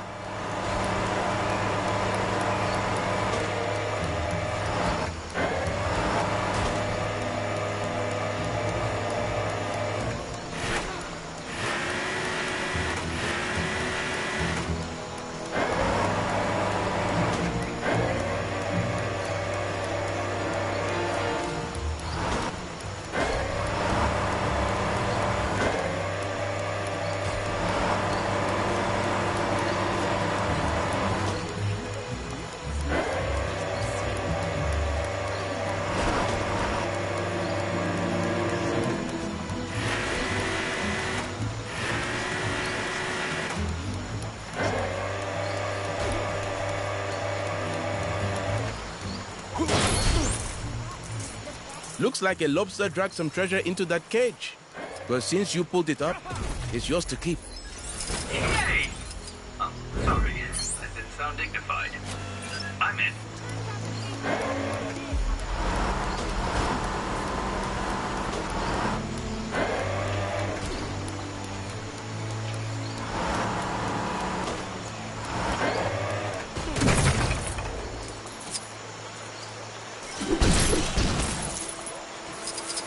Looks like a lobster dragged some treasure into that cage. But since you pulled it up, it's yours to keep. Yay! Oh, sorry. That didn't sound dignified. I'm in.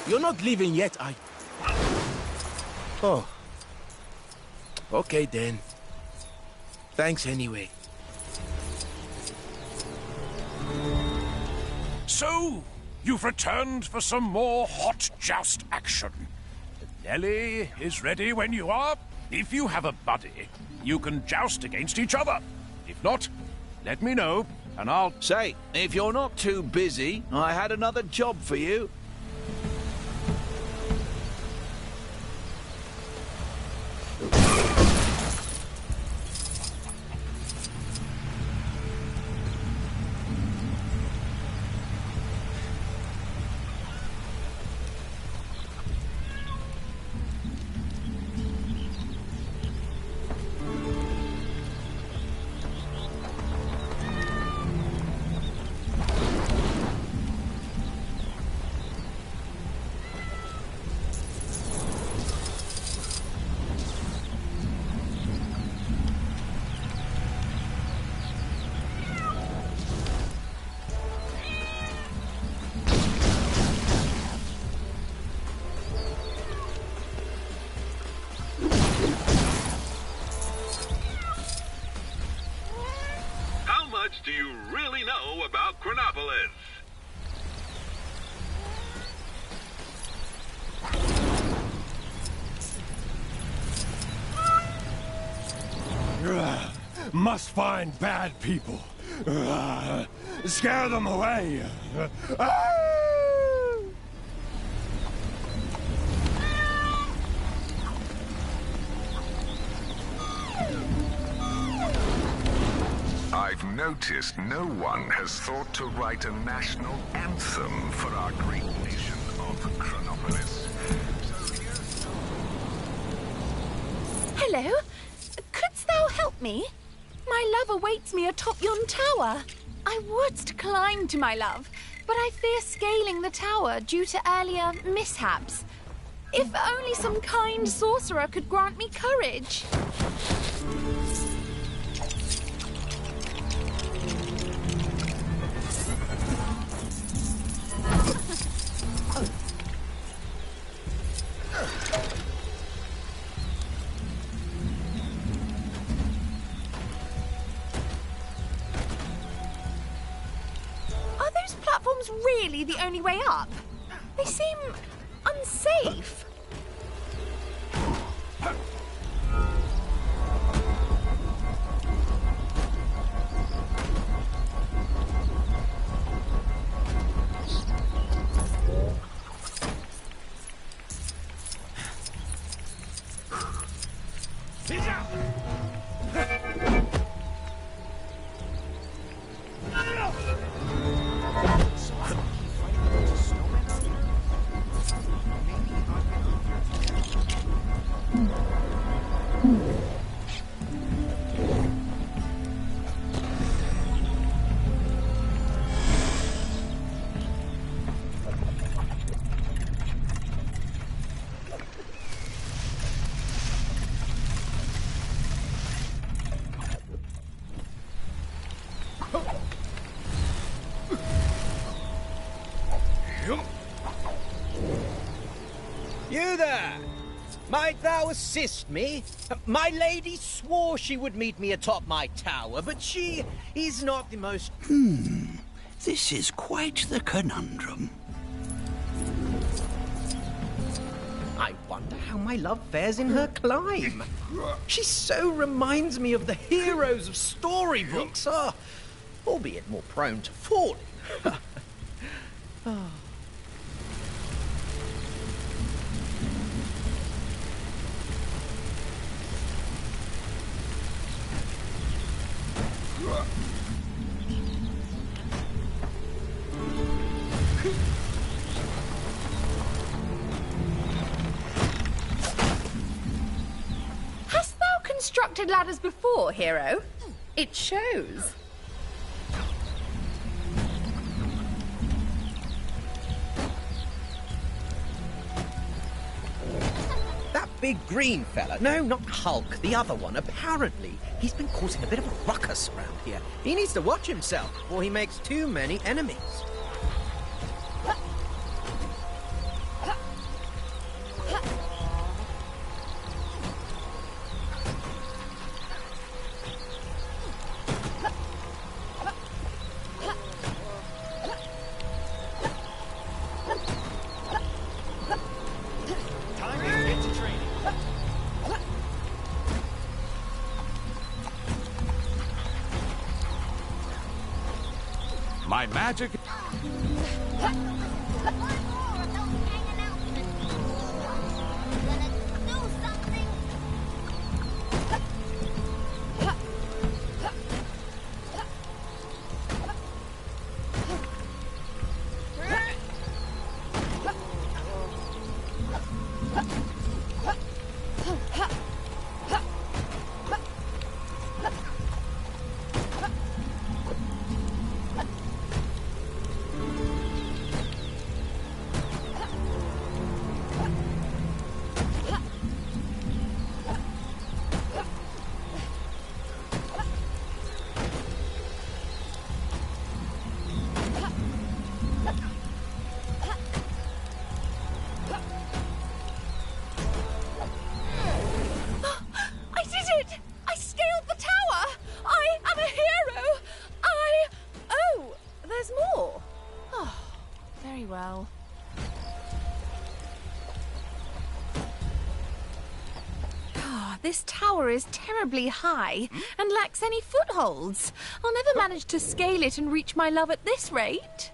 You're not leaving yet, are you? Oh. Okay, then. Thanks anyway. So, you've returned for some more hot joust action. Nellie is ready when you are. If you have a buddy, you can joust against each other. If not, let me know, and I'll... Say, if you're not too busy, I had another job for you. Do you really know about Chronopolis? Must find bad people. Scare them away. I've noticed no one has thought to write a national anthem for our great nation of Chronopolis. Hello. Could help me? My love awaits me atop yon tower. I would climb to my love, but I fear scaling the tower due to earlier mishaps. If only some kind sorcerer could grant me courage. Are those platforms really the only way up? They seem unsafe. You there! Might thou assist me? My lady swore she would meet me atop my tower, but she is not the most... This is quite the conundrum. I wonder how my love fares in her climb. She so reminds me of the heroes of storybooks, albeit more prone to falling. Hast thou constructed ladders before, hero? It shows. That big green fella, no, not Hulk, the other one, apparently he's been causing a bit of a ruckus around here. He needs to watch himself before he makes too many enemies. My magic... Well. This tower is terribly high and lacks any footholds. I'll never manage to scale it and reach my love at this rate.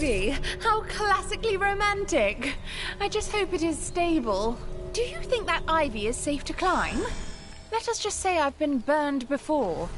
Really? How classically romantic. I just hope it is stable. Do you think that ivy is safe to climb? Let us just say I've been burned before.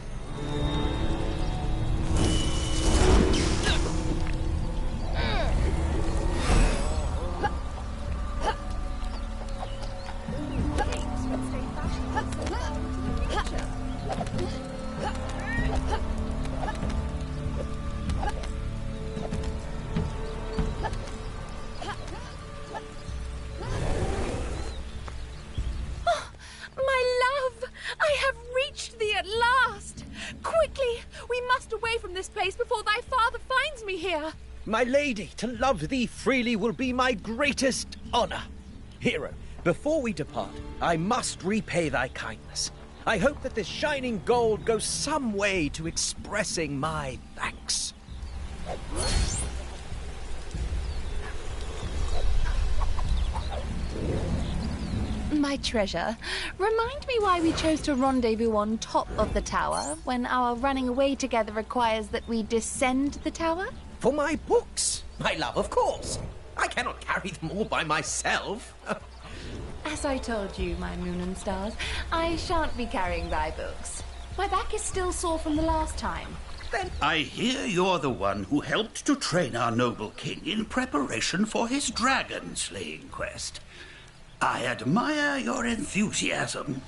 My lady, to love thee freely will be my greatest honor. Hero, before we depart, I must repay thy kindness. I hope that this shining gold goes some way to expressing my thanks. My treasure, remind me why we chose to rendezvous on top of the tower when our running away together requires that we descend the tower? For my books, my love, of course. I cannot carry them all by myself. As I told you, my moon and stars, I shan't be carrying thy books. My back is still sore from the last time. Then I hear you're the one who helped to train our noble king in preparation for his dragon-slaying quest. I admire your enthusiasm,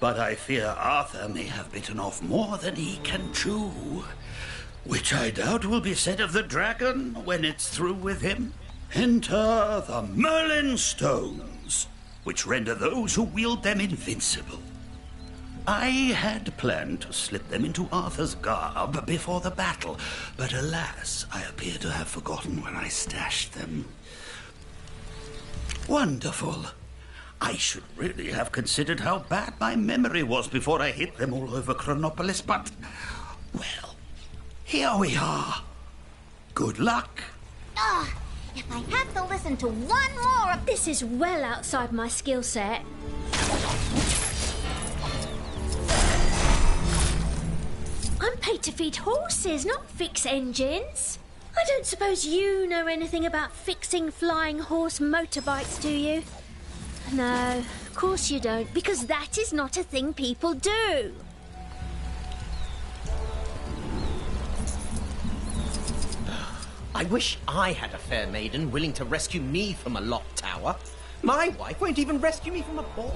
but I fear Arthur may have bitten off more than he can chew. Which I doubt will be said of the dragon when it's through with him. Enter the Merlin Stones, which render those who wield them invincible. I had planned to slip them into Arthur's garb before the battle, but alas, I appear to have forgotten where I stashed them. Wonderful. I should really have considered how bad my memory was before I hit them all over Chronopolis, but, well, here we are. Good luck. Ugh, if I have to listen to one more of this is well outside my skill set. I'm paid to feed horses, not fix engines. I don't suppose you know anything about fixing flying horse motorbikes, do you? No, of course you don't, because that is not a thing people do. I wish I had a fair maiden willing to rescue me from a locked tower. My wife won't even rescue me from a boy.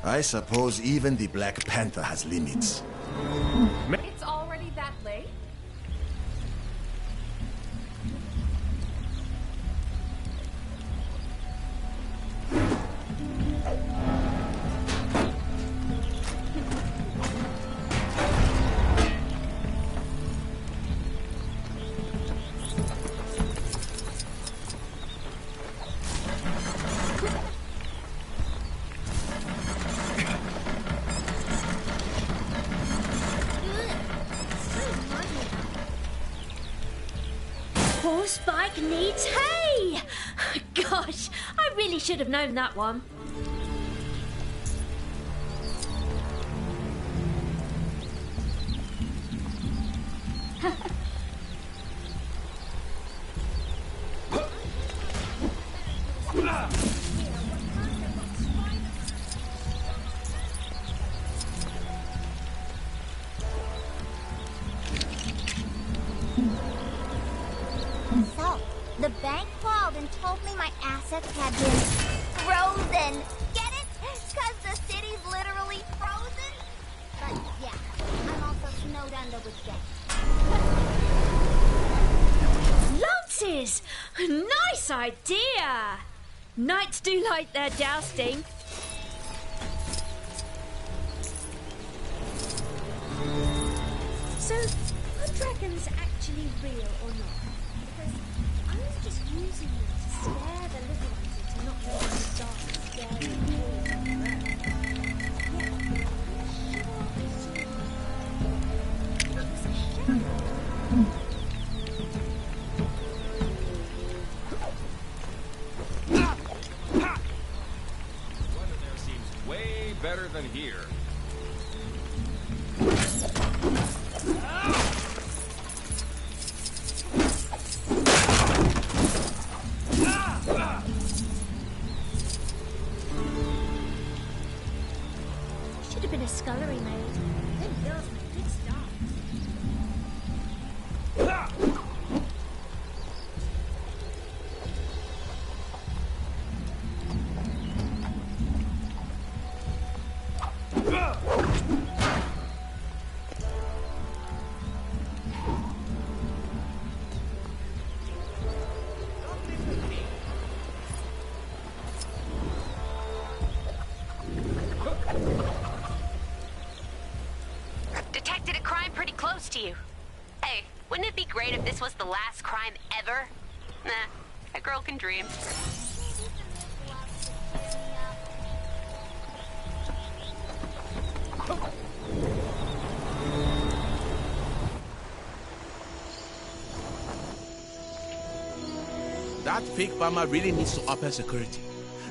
I suppose even the Black Panther has limits. It's already that late? Horse-bike needs hay! Gosh, I really should have known that one. So, the bank called and told me my assets had been frozen. Get it? Because the city's literally frozen? But yeah, I'm also snowed under with debt. Lances! Nice idea! Knights do like their jousting. So, are dragons actually real or not? Because I was just using them to scare the little ones into not going to the dark, scary holes. better than here. Should have been a scullery maid. Them girls make good start. Detected a crime pretty close to you. Hey, wouldn't it be great if this was the last crime ever? Nah, a girl can dream. That fake farmer really needs to up her security.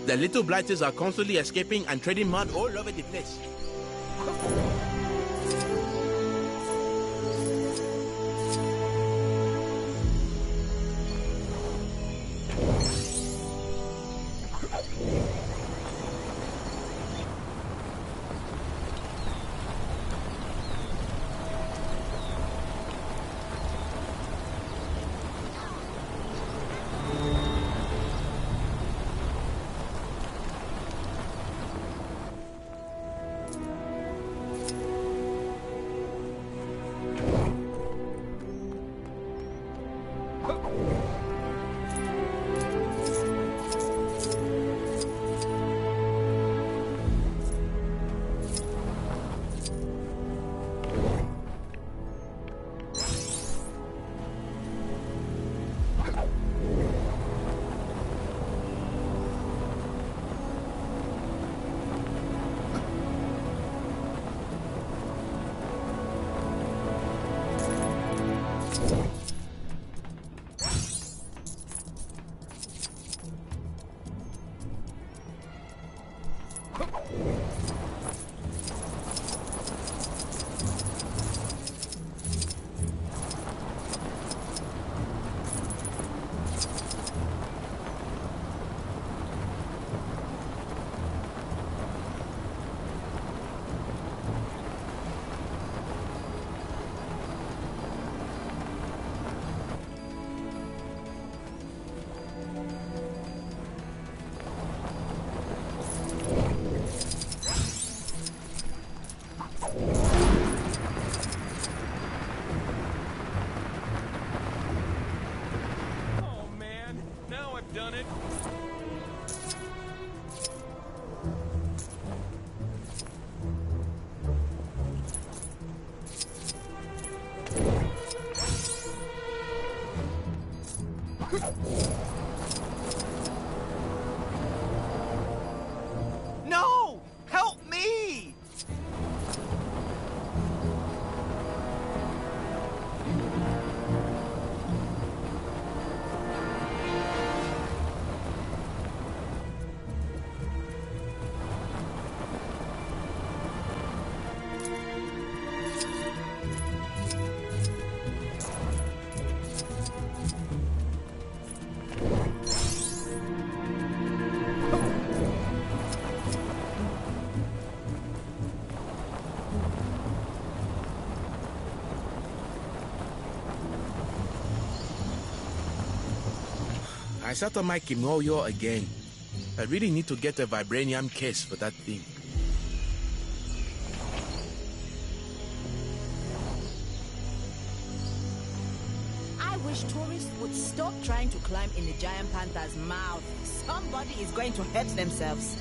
The little blighters are constantly escaping and trading mud all over the place. Done it. No! Help me! I settled my Kimoyo again. I really need to get a vibranium case for that thing. I wish tourists would stop trying to climb in the giant panther's mouth. Somebody is going to hurt themselves.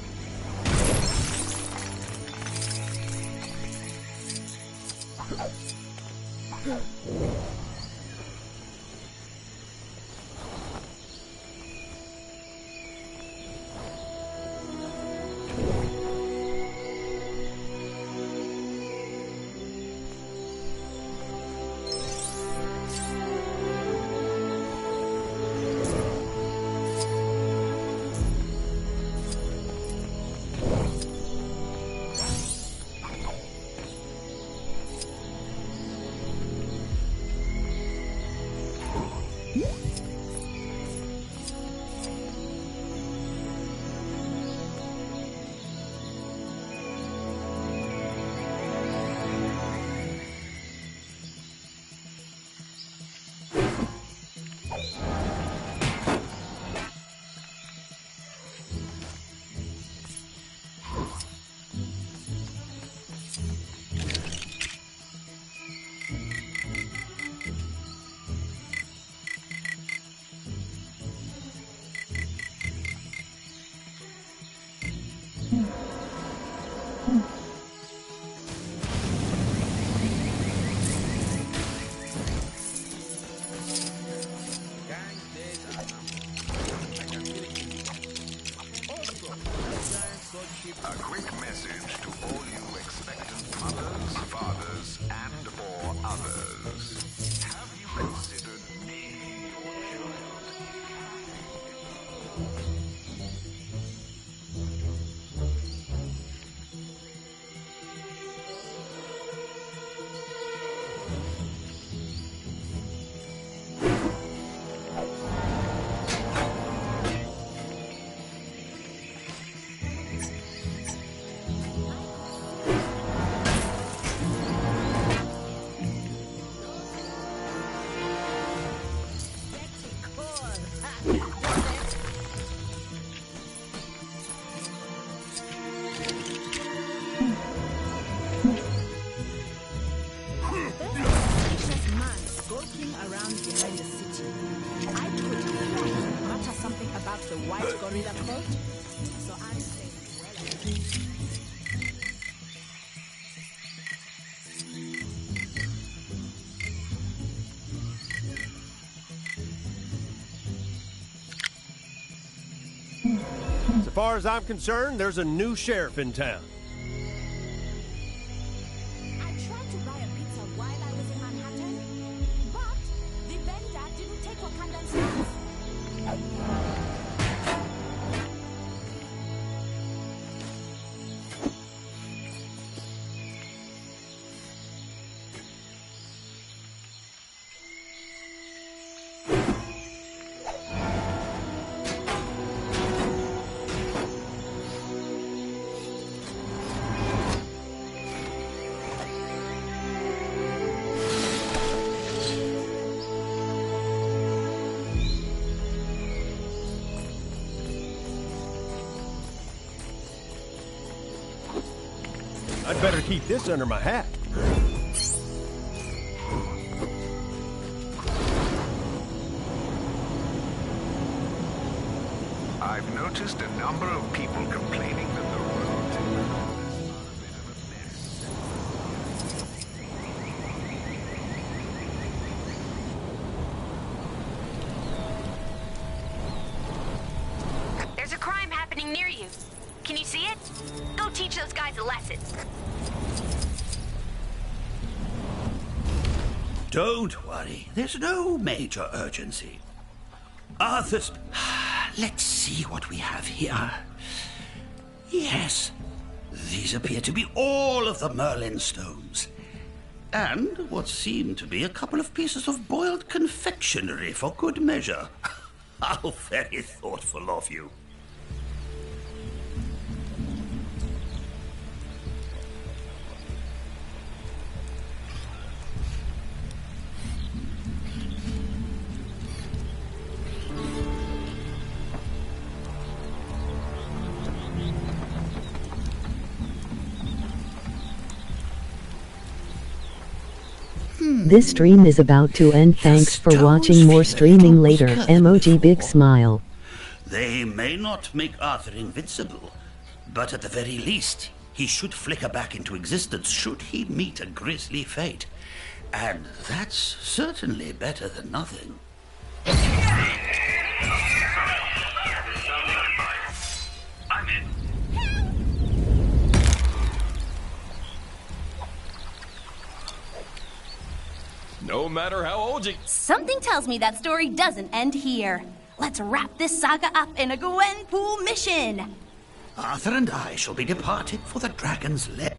against the white gorilla cult. So I'm saying, As far as I'm concerned, there's a new sheriff in town. I tried to buy a pizza while I was in Manhattan, but the vendor didn't take Wakandan stance. I'd better keep this under my hat. I've noticed a number of people complaining that the roads in the are a bit of a mess. There's a crime happening near you. Can you see it? Go teach those guys a lesson. Don't worry. There's no major urgency. Arthur, let's see what we have here. Yes, these appear to be all of the Merlin stones. And what seem to be a couple of pieces of boiled confectionery for good measure. How very thoughtful of you. This stream is about to end. Thanks for watching. More streaming later. Emoji big smile. They may not make Arthur invincible, but at the very least, he should flicker back into existence should he meet a grisly fate. And that's certainly better than nothing. I'm in. No matter how old you... Something tells me that story doesn't end here. Let's wrap this saga up in a Gwenpool mission. Arthur and I shall be departed for the Dragon's Lair.